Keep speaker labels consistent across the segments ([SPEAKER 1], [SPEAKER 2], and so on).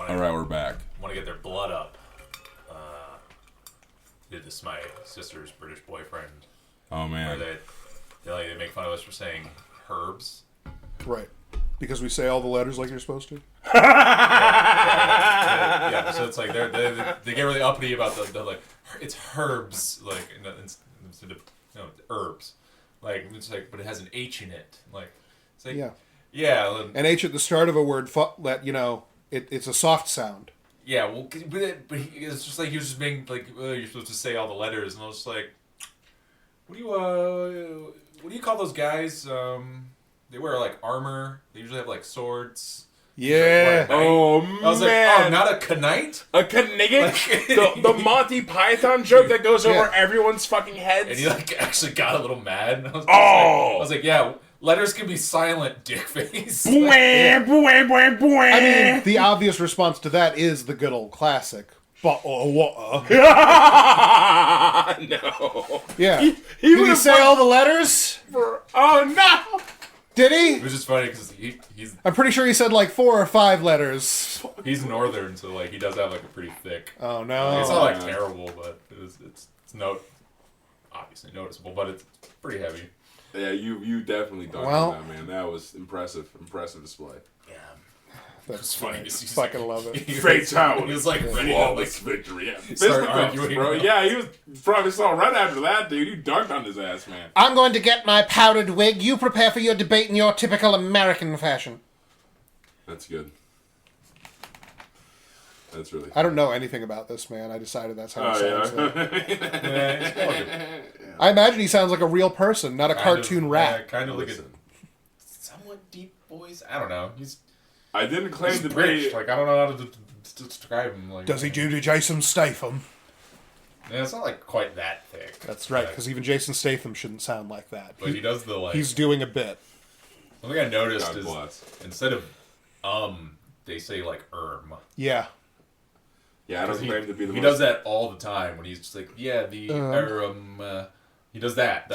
[SPEAKER 1] All right, we're back.
[SPEAKER 2] Want to get their blood up. Did this to my sister's British boyfriend.
[SPEAKER 1] Oh man.
[SPEAKER 2] Where they make fun of us for saying herbs.
[SPEAKER 3] Right. Because we say all the letters like you're supposed to.
[SPEAKER 2] Yeah. So it's like they get really uppity about the like it's herbs like instead of herbs. Like it's like, but it has an H in it. Like it's like yeah.
[SPEAKER 3] An H at the start of a word that it's a soft sound.
[SPEAKER 2] Yeah, well, but it's just like he was just being like, you're supposed to say all the letters, and I was just like, what do you call those guys? They wear like armor. They usually have like swords.
[SPEAKER 3] Yeah.
[SPEAKER 2] Like,
[SPEAKER 1] oh
[SPEAKER 2] man. I was like, oh, not a knight?
[SPEAKER 4] A Knigget? the Monty Python joke that goes over everyone's fucking heads.
[SPEAKER 2] And he like actually got a little mad. And I was like, yeah. Letters can be silent, dickface.
[SPEAKER 3] I mean, the obvious response to that is the good old classic. No. Yeah. Did he say all the letters?
[SPEAKER 4] Oh, no.
[SPEAKER 3] Did he?
[SPEAKER 2] It was just funny because he's...
[SPEAKER 3] I'm pretty sure he said like 4 or 5 letters.
[SPEAKER 2] He's northern, so like he does have like a pretty thick...
[SPEAKER 3] Oh, no.
[SPEAKER 2] It's not like terrible, but it's obviously noticeable, but it's pretty heavy.
[SPEAKER 1] Yeah, you definitely done that, man. That was impressive display.
[SPEAKER 2] Yeah,
[SPEAKER 3] that's
[SPEAKER 2] funny.
[SPEAKER 3] I fucking love it.
[SPEAKER 1] Fatality.
[SPEAKER 2] He was like ready
[SPEAKER 1] flawless
[SPEAKER 2] to
[SPEAKER 1] victory. Yeah,
[SPEAKER 2] start arguing,
[SPEAKER 1] bro. Yeah, he was probably saw right after that, dude. You dunked on his ass, man.
[SPEAKER 3] I'm going to get my powdered wig. You prepare for your debate in your typical American fashion.
[SPEAKER 1] That's good. That's really funny.
[SPEAKER 3] I don't know anything about this man. I decided that's how he sounds.
[SPEAKER 2] Yeah.
[SPEAKER 3] I imagine he sounds like a real person, not a cartoon rat.
[SPEAKER 2] Kind of like a somewhat deep voice. I don't know.
[SPEAKER 1] I didn't claim to
[SPEAKER 2] British.
[SPEAKER 1] be...
[SPEAKER 2] Like, I don't know how to describe him. Like,
[SPEAKER 3] Does he do to Jason Statham?
[SPEAKER 2] Yeah, it's not like quite that thick.
[SPEAKER 3] That's right, because even Jason Statham shouldn't sound like that.
[SPEAKER 2] But he does the like...
[SPEAKER 3] He's doing a bit.
[SPEAKER 2] One thing I noticed
[SPEAKER 1] God
[SPEAKER 2] is
[SPEAKER 1] bless.
[SPEAKER 2] instead of they say like
[SPEAKER 3] Yeah.
[SPEAKER 1] Yeah, I don't claim to be the
[SPEAKER 2] He
[SPEAKER 1] most...
[SPEAKER 2] does that all the time when he's just like, yeah, the he does that.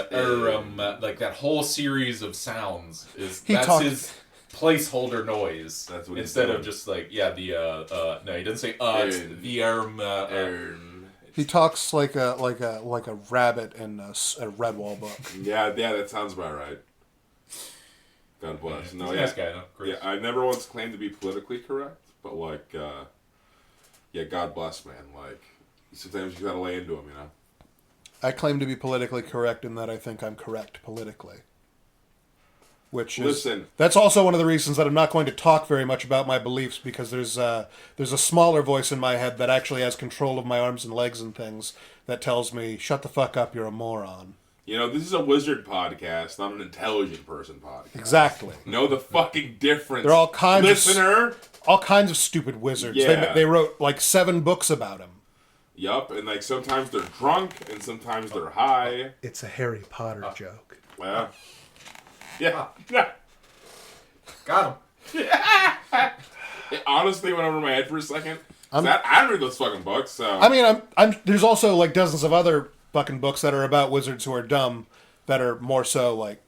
[SPEAKER 2] Like that whole series of sounds is his placeholder noise.
[SPEAKER 1] That's what
[SPEAKER 2] instead of just like no, he doesn't say it's the
[SPEAKER 3] He talks like a rabbit in a Redwall book.
[SPEAKER 1] Yeah, that sounds about right. God bless.
[SPEAKER 2] He's a nice guy, though.
[SPEAKER 1] Yeah, I never once claimed to be politically correct, but like, God bless, man. Like, sometimes you gotta lay into him, you know.
[SPEAKER 3] I claim to be politically correct in that I think I'm correct politically. That's also one of the reasons that I'm not going to talk very much about my beliefs, because there's a smaller voice in my head that actually has control of my arms and legs and things that tells me, shut the fuck up, you're a moron.
[SPEAKER 1] You know, this is a wizard podcast, not an intelligent person podcast.
[SPEAKER 3] Exactly.
[SPEAKER 1] Know the fucking difference.
[SPEAKER 3] They're all kinds
[SPEAKER 1] of
[SPEAKER 3] stupid wizards.
[SPEAKER 1] Yeah.
[SPEAKER 3] They wrote like 7 books about him.
[SPEAKER 1] Yup, and like sometimes they're drunk and sometimes they're high.
[SPEAKER 3] It's a Harry Potter joke.
[SPEAKER 1] Yeah. Yeah.
[SPEAKER 2] Got him.
[SPEAKER 1] It honestly went over my head for a second. I don't read those fucking books, so...
[SPEAKER 3] I mean, there's also like dozens of other fucking books that are about wizards who are dumb that are more so like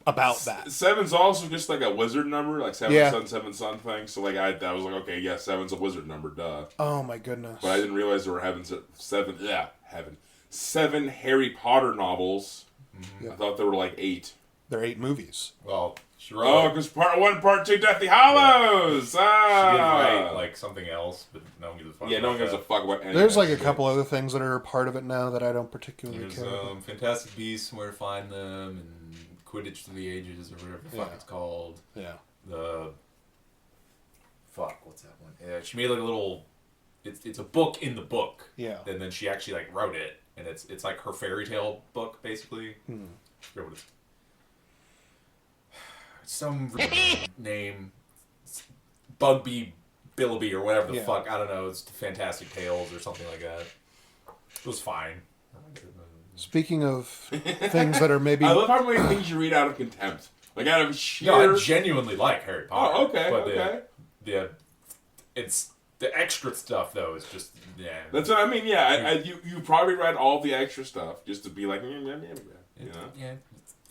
[SPEAKER 3] about that.
[SPEAKER 1] 7's also just like a wizard number, like 7 son thing. So like I was like, okay, yeah, 7's a wizard number, duh.
[SPEAKER 3] Oh my goodness!
[SPEAKER 1] But I didn't realize they were having 7 Harry Potter novels. Mm-hmm. I thought there were like 8.
[SPEAKER 3] There are 8 movies.
[SPEAKER 2] Well, sure.
[SPEAKER 1] Oh, because part 1, part 2, Deathly Hallows.
[SPEAKER 2] Yeah. She did write like something else, but no one gives a fuck.
[SPEAKER 1] Yeah, no one gives a fuck about anything.
[SPEAKER 3] There's like a couple other things that are part of it now that I don't particularly care about.
[SPEAKER 2] Fantastic Beasts, Where to Find Them, and Quidditch Through the Ages, or whatever the fuck it's called.
[SPEAKER 3] Yeah.
[SPEAKER 2] What's that one? Yeah, she made like a little... It's a book in the book.
[SPEAKER 3] Yeah.
[SPEAKER 2] And then she actually like wrote it, and it's like her fairy tale book, basically. I forget what it's... Some name... Bugby Billaby or whatever the fuck. I don't know. It's Fantastic Tales or something like that. It was fine.
[SPEAKER 3] Speaking of things that are maybe...
[SPEAKER 1] I love how many things you read out of contempt. Like out of sheer...
[SPEAKER 2] No, I genuinely like Harry Potter.
[SPEAKER 1] Oh, okay,
[SPEAKER 2] but
[SPEAKER 1] okay.
[SPEAKER 2] It's... The extra stuff, though, is just... Yeah.
[SPEAKER 1] That's what I mean, yeah. You probably read all the extra stuff just to be like... You know?
[SPEAKER 2] Yeah.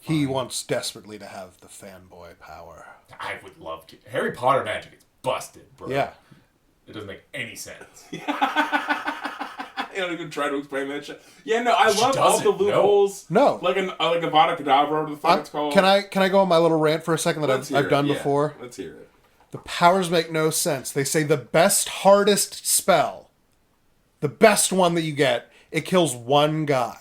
[SPEAKER 3] He wants desperately to have the fanboy power.
[SPEAKER 2] I would love to. Harry Potter magic is busted, bro.
[SPEAKER 3] Yeah.
[SPEAKER 2] It doesn't make any sense.
[SPEAKER 1] You don't even try to explain that shit. Yeah, no, I love all the
[SPEAKER 2] doesn't, no.
[SPEAKER 1] loopholes.
[SPEAKER 3] No.
[SPEAKER 1] Like a Vada Kedavra, whatever the fuck it's called.
[SPEAKER 3] Can I go on my little rant for a second that
[SPEAKER 1] Let's hear
[SPEAKER 3] I've done
[SPEAKER 1] it, yeah.
[SPEAKER 3] before?
[SPEAKER 1] Let's hear it.
[SPEAKER 3] The powers make no sense. They say the best, hardest spell, the best one that you get, it kills one guy.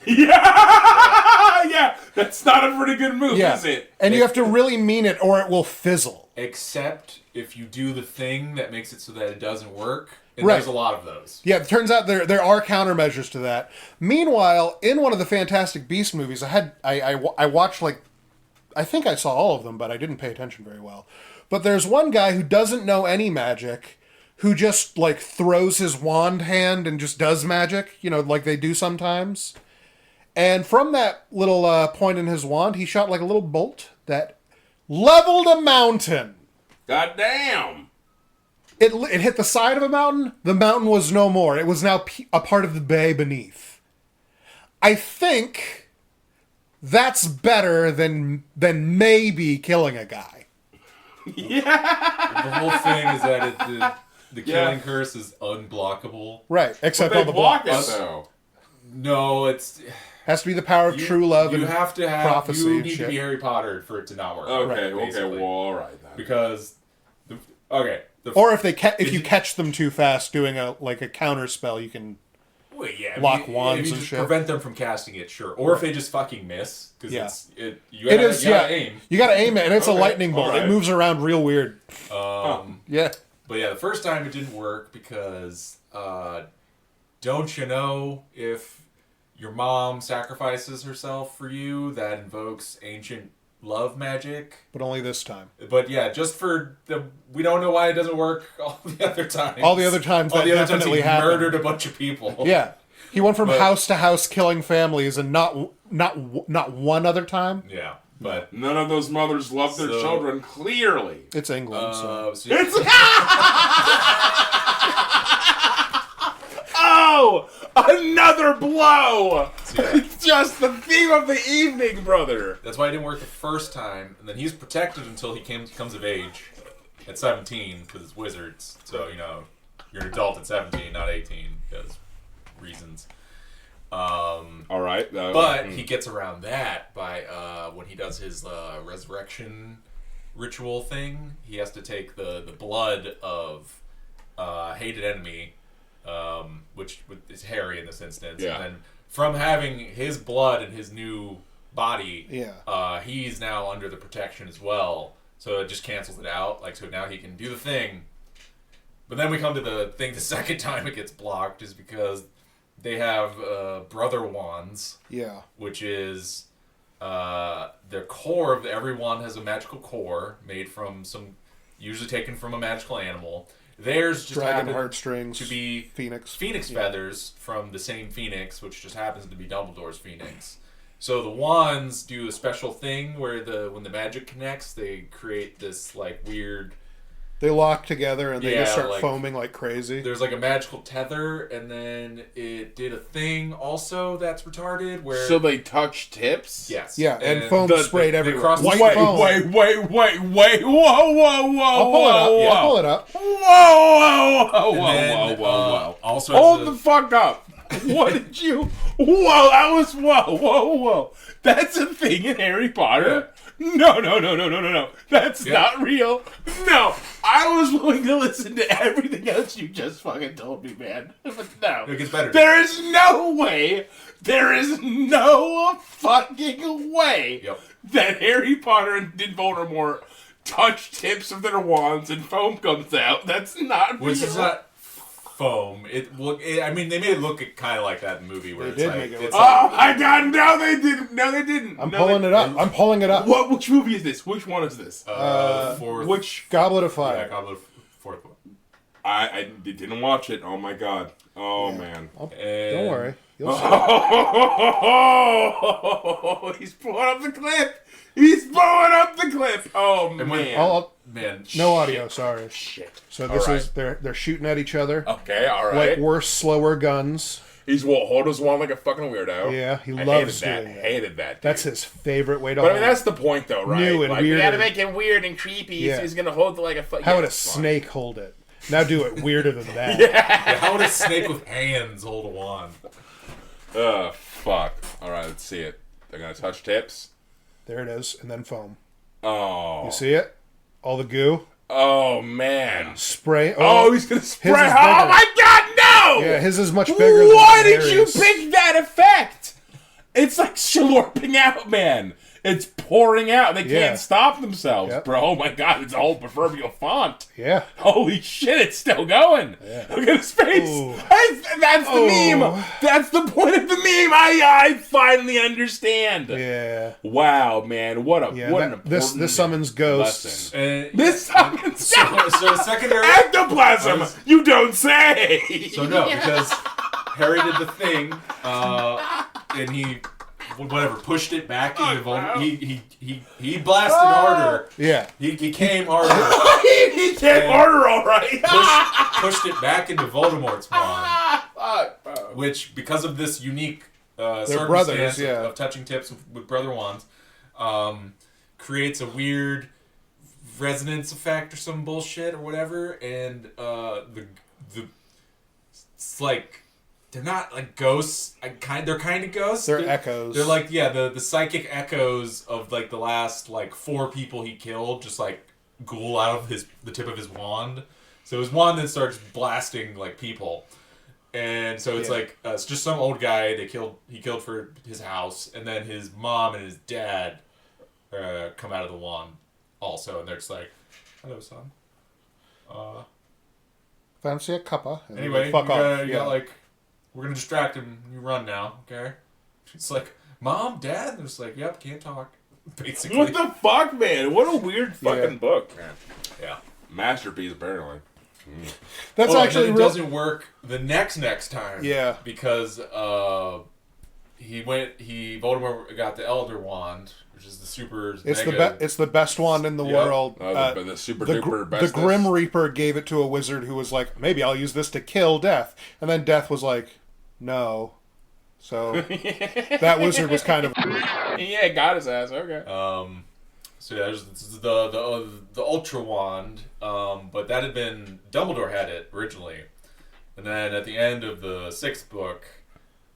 [SPEAKER 1] Yeah, that's not a pretty good move,
[SPEAKER 3] Yeah.
[SPEAKER 1] is it?
[SPEAKER 3] And you have to really mean it or it will fizzle.
[SPEAKER 2] Except if you do the thing that makes it so that it doesn't work. And
[SPEAKER 3] Right.
[SPEAKER 2] there's a lot of those.
[SPEAKER 3] Yeah, it turns out there are countermeasures to that. Meanwhile, in one of the Fantastic Beast movies, I watched, like, I think I saw all of them, but I didn't pay attention very well. But there's one guy who doesn't know any magic, who just, like, throws his wand hand and just does magic, like they do sometimes. And from that little point in his wand, he shot, like, a little bolt that leveled a mountain.
[SPEAKER 1] God damn.
[SPEAKER 3] It hit the side of a mountain. The mountain was no more. It was now a part of the bay beneath. I think that's better than maybe killing a guy.
[SPEAKER 2] The whole thing is that the killing curse is unblockable.
[SPEAKER 3] Right, except all the
[SPEAKER 1] block it,
[SPEAKER 3] blocks.
[SPEAKER 1] though.
[SPEAKER 2] No, it's...
[SPEAKER 3] Has to be the power of true love
[SPEAKER 2] You
[SPEAKER 3] and
[SPEAKER 2] have to have...
[SPEAKER 3] prophecy
[SPEAKER 2] You
[SPEAKER 3] and
[SPEAKER 2] need
[SPEAKER 3] shit.
[SPEAKER 2] to be Harry Potter for it to not work.
[SPEAKER 1] Okay,
[SPEAKER 2] basically.
[SPEAKER 1] well, all right then.
[SPEAKER 2] Because...
[SPEAKER 3] Or if you catch them too fast doing a counter spell, you can
[SPEAKER 2] Well, yeah,
[SPEAKER 3] lock
[SPEAKER 2] if
[SPEAKER 3] wands
[SPEAKER 2] you
[SPEAKER 3] and
[SPEAKER 2] just
[SPEAKER 3] shit.
[SPEAKER 2] prevent them from casting it, sure. Or if they just fucking miss, because
[SPEAKER 3] Yeah.
[SPEAKER 2] you gotta aim.
[SPEAKER 3] You gotta aim it, and it's a
[SPEAKER 1] Okay,
[SPEAKER 3] lightning bolt.
[SPEAKER 1] alright.
[SPEAKER 3] It moves around real weird. Yeah.
[SPEAKER 2] But yeah, the first time it didn't work because don't you know if your mom sacrifices herself for you, that invokes ancient love magic?
[SPEAKER 3] But only this time.
[SPEAKER 2] But yeah, just for we don't know why it doesn't work all the other times.
[SPEAKER 3] All the other times
[SPEAKER 2] All
[SPEAKER 3] that
[SPEAKER 2] the other times
[SPEAKER 3] definitely
[SPEAKER 2] he
[SPEAKER 3] happened.
[SPEAKER 2] murdered a bunch of people.
[SPEAKER 3] Yeah. He went from
[SPEAKER 2] But-
[SPEAKER 3] house to house killing families, and not one other time.
[SPEAKER 2] Yeah, but
[SPEAKER 1] None of those mothers love their
[SPEAKER 2] So-
[SPEAKER 1] children, clearly.
[SPEAKER 3] It's England, so.
[SPEAKER 2] so yeah.
[SPEAKER 1] Oh! Another blow!
[SPEAKER 2] Yeah.
[SPEAKER 1] It's just the theme of the evening, brother.
[SPEAKER 2] That's why it didn't work the first time, and then he's protected until he comes of age at 17 because it's wizards. So you're an adult at 17, not 18, because reasons.
[SPEAKER 1] All right.
[SPEAKER 2] But he gets around that by when he does his resurrection ritual thing. He has to take the blood of hated enemy, which is Harry in this instance,
[SPEAKER 1] Yeah.
[SPEAKER 2] and then from having his blood in his new body,
[SPEAKER 3] Yeah.
[SPEAKER 2] he's now under the protection as well. So it just cancels it out. So now he can do the thing. But then we come to the thing. The second time it gets blocked is because they have brother wands,
[SPEAKER 3] Yeah.
[SPEAKER 2] which is the core of every wand has a magical core made from usually taken from a magical animal. Theirs just
[SPEAKER 3] Dragon
[SPEAKER 2] happen
[SPEAKER 3] heartstrings.
[SPEAKER 2] to be
[SPEAKER 3] Phoenix.
[SPEAKER 2] feathers from the same phoenix, which just happens to be Dumbledore's phoenix. So the wands do a special thing where when the magic connects, they create this weird.
[SPEAKER 3] They lock together and they
[SPEAKER 2] Yeah,
[SPEAKER 3] just start foaming like crazy.
[SPEAKER 2] There's a magical tether, and then it did a thing also that's retarded where.
[SPEAKER 4] So they touch tips?
[SPEAKER 2] Yes.
[SPEAKER 3] Yeah, and foam sprayed
[SPEAKER 2] they
[SPEAKER 3] everywhere.
[SPEAKER 2] cross the
[SPEAKER 3] White
[SPEAKER 2] street.
[SPEAKER 3] foam.
[SPEAKER 1] Wait. Whoa.
[SPEAKER 3] I'll pull it up.
[SPEAKER 1] Whoa.
[SPEAKER 3] I'll pull it up.
[SPEAKER 1] Whoa.
[SPEAKER 2] Also,
[SPEAKER 1] Hold
[SPEAKER 2] has
[SPEAKER 1] the fuck up. What did you... Whoa, that was... Whoa. That's a thing in Harry Potter? No. That's not real. No, I was willing to listen to everything else you just fucking told me, man. But no.
[SPEAKER 2] It gets better.
[SPEAKER 1] There is no way. There is no fucking way
[SPEAKER 2] Yep.
[SPEAKER 1] that Harry Potter and Voldemort touch tips of their wands and foam comes out. That's not
[SPEAKER 2] Which
[SPEAKER 1] real.
[SPEAKER 2] is not foam. I mean, they made it look kind of like that in the movie where
[SPEAKER 3] They
[SPEAKER 2] it's
[SPEAKER 3] did make it
[SPEAKER 2] it's
[SPEAKER 3] look-
[SPEAKER 1] Oh my god, no they didn't.
[SPEAKER 3] I'm pulling it up.
[SPEAKER 1] Which movie is this? Which one is this?
[SPEAKER 2] fourth.
[SPEAKER 1] Which...
[SPEAKER 3] Goblet of
[SPEAKER 2] Yeah,
[SPEAKER 3] Fire.
[SPEAKER 2] Goblet of fourth one.
[SPEAKER 1] I didn't watch it. Oh my god. Oh man.
[SPEAKER 3] Don't worry. You'll see.
[SPEAKER 1] Oh, he's blowing up the clip. Oh
[SPEAKER 2] And when-
[SPEAKER 1] man.
[SPEAKER 2] Man,
[SPEAKER 3] No audio, sorry.
[SPEAKER 1] Shit.
[SPEAKER 3] So this
[SPEAKER 1] All
[SPEAKER 3] is they're shooting at each other
[SPEAKER 1] Okay, all
[SPEAKER 3] like
[SPEAKER 1] right.
[SPEAKER 3] worse, slower guns.
[SPEAKER 1] He's hold his wand like a fucking weirdo.
[SPEAKER 3] Yeah, he
[SPEAKER 1] I
[SPEAKER 3] loves
[SPEAKER 1] hated that.
[SPEAKER 3] doing that.
[SPEAKER 1] Hated that. Dude.
[SPEAKER 3] That's his favorite way to.
[SPEAKER 1] But I mean,
[SPEAKER 3] hold.
[SPEAKER 1] that's the point, though, right?
[SPEAKER 3] New and
[SPEAKER 1] Like,
[SPEAKER 3] weird.
[SPEAKER 4] You gotta make it weird and creepy.
[SPEAKER 3] Yeah.
[SPEAKER 4] He's gonna hold it like a...
[SPEAKER 3] How would a
[SPEAKER 1] it's fine.
[SPEAKER 3] snake hold it? Now do it weirder than that.
[SPEAKER 2] Yeah, how would a snake with hands hold a wand?
[SPEAKER 1] Fuck. All right, let's see it. They're gonna touch tips.
[SPEAKER 3] There it is, and then foam.
[SPEAKER 1] Oh.
[SPEAKER 3] You see it? All the goo.
[SPEAKER 1] Oh man.
[SPEAKER 3] Spray.
[SPEAKER 1] Oh, he's gonna spray.
[SPEAKER 3] is
[SPEAKER 1] Oh
[SPEAKER 3] bigger.
[SPEAKER 1] my God, no!
[SPEAKER 3] Yeah, his is much bigger.
[SPEAKER 1] Why
[SPEAKER 3] than
[SPEAKER 1] did you
[SPEAKER 3] Harry's.
[SPEAKER 1] pick that effect? It's like slurping out, man. It's pouring out. They
[SPEAKER 3] Yeah.
[SPEAKER 1] can't stop themselves,
[SPEAKER 3] Yep.
[SPEAKER 1] bro. Oh my God, it's a whole proverbial font.
[SPEAKER 3] Yeah.
[SPEAKER 1] Holy shit, it's still going.
[SPEAKER 3] Yeah.
[SPEAKER 1] Look at his face.
[SPEAKER 3] Ooh.
[SPEAKER 1] That's the meme. That's the point of the meme. I finally understand.
[SPEAKER 3] Yeah.
[SPEAKER 1] Wow, man. What a
[SPEAKER 3] Yeah.
[SPEAKER 1] what an
[SPEAKER 3] This
[SPEAKER 1] important
[SPEAKER 3] summons ghosts.
[SPEAKER 1] lesson. This summons
[SPEAKER 2] So secondary.
[SPEAKER 1] ectoplasm. You don't say.
[SPEAKER 2] So no, because Harry did the thing, and he pushed it back into Voldemort. He blasted harder.
[SPEAKER 3] Yeah.
[SPEAKER 2] He came harder.
[SPEAKER 1] He came harder, all right.
[SPEAKER 2] Pushed it back into Voldemort's wand, which because of this unique circumstance
[SPEAKER 3] brothers, yeah.
[SPEAKER 2] of touching tips with brother wands, creates a weird resonance effect or some bullshit or whatever, and it's like. They're not like ghosts. They're kind of ghosts.
[SPEAKER 3] They're echoes.
[SPEAKER 2] They're like the psychic echoes of like the last like 4 people he killed, just like ghoul out of the tip of his wand. So his wand then starts blasting like people, and so it's like it's just some old guy he killed for his house, and then his mom and his dad come out of the wand also, and they're just like, "Hello, son."
[SPEAKER 3] Fancy a cuppa. And
[SPEAKER 2] Anyway,
[SPEAKER 3] fuck off.
[SPEAKER 2] you got like. We're gonna distract him. You run now, okay? It's like, Mom, Dad? And it's like, yep, can't talk. Basically.
[SPEAKER 1] What the fuck, man? What a weird fucking
[SPEAKER 3] Yeah.
[SPEAKER 1] book, man.
[SPEAKER 2] Yeah.
[SPEAKER 1] Masterpiece, apparently.
[SPEAKER 3] That's actually
[SPEAKER 2] it
[SPEAKER 3] real.
[SPEAKER 2] doesn't work the next time.
[SPEAKER 3] Yeah.
[SPEAKER 2] Because Voldemort got the Elder Wand, which is the super
[SPEAKER 3] It's the best wand in the
[SPEAKER 2] Yep.
[SPEAKER 3] world.
[SPEAKER 1] The super duper
[SPEAKER 3] The
[SPEAKER 1] best.
[SPEAKER 3] Grim Reaper gave it to a wizard who was like, maybe I'll use this to kill Death. And then Death was like, no. So that wizard was kind of...
[SPEAKER 1] Yeah, got his ass. Okay.
[SPEAKER 2] So yeah, there's the Ultra Wand, but that had been Dumbledore had it originally, and then at the end of the 6th book,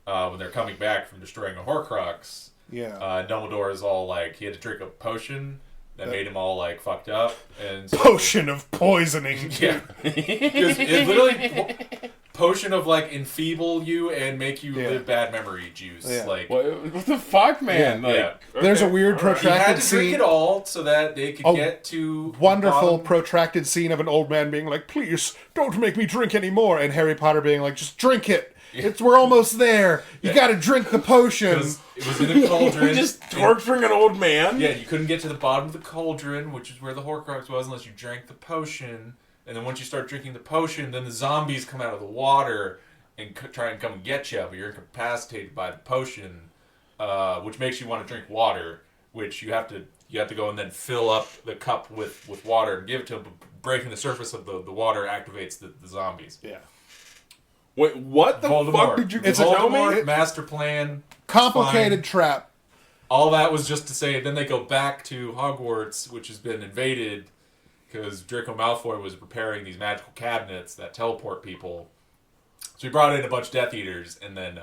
[SPEAKER 2] when they're coming back from destroying a Horcrux, Dumbledore is all like he had to drink a potion that made him all like fucked up, and so,
[SPEAKER 3] Potion of poisoning.
[SPEAKER 2] yeah, it literally potion of like enfeeble you and make you live bad memory juice.
[SPEAKER 3] Yeah.
[SPEAKER 2] Like
[SPEAKER 1] What the fuck, man?
[SPEAKER 3] Yeah.
[SPEAKER 1] Like,
[SPEAKER 2] Yeah.
[SPEAKER 3] There's a
[SPEAKER 1] okay,
[SPEAKER 3] weird
[SPEAKER 1] all right.
[SPEAKER 2] he had
[SPEAKER 3] protracted
[SPEAKER 2] to drink
[SPEAKER 3] scene.
[SPEAKER 2] it all so that they could
[SPEAKER 3] Oh,
[SPEAKER 2] get to
[SPEAKER 3] Wonderful
[SPEAKER 2] bottom.
[SPEAKER 3] protracted scene of an old man being like, please don't make me drink anymore, and Harry Potter being like, just drink it. We're almost there. You gotta drink the potion.
[SPEAKER 2] Because it was in a cauldron.
[SPEAKER 1] Just torturing an old man.
[SPEAKER 2] Yeah, you couldn't get to the bottom of the cauldron, which is where the Horcrux was, unless you drank the potion. And then once you start drinking the potion, then the zombies come out of the water and try and come and get you, but you're incapacitated by the potion, which makes you want to drink water, which you have to go and then fill up the cup with water and give it to them. But breaking the surface of the water activates the zombies.
[SPEAKER 3] Yeah.
[SPEAKER 1] Wait, what the
[SPEAKER 2] Voldemort.
[SPEAKER 1] fuck did you
[SPEAKER 3] It's a
[SPEAKER 1] tell me?
[SPEAKER 2] Voldemort master plan.
[SPEAKER 3] Complicated
[SPEAKER 2] Fine.
[SPEAKER 3] trap.
[SPEAKER 2] All that was just to say, then they go back to Hogwarts, which has been invaded because Draco Malfoy was preparing these magical cabinets that teleport people. So he brought in a bunch of Death Eaters, and then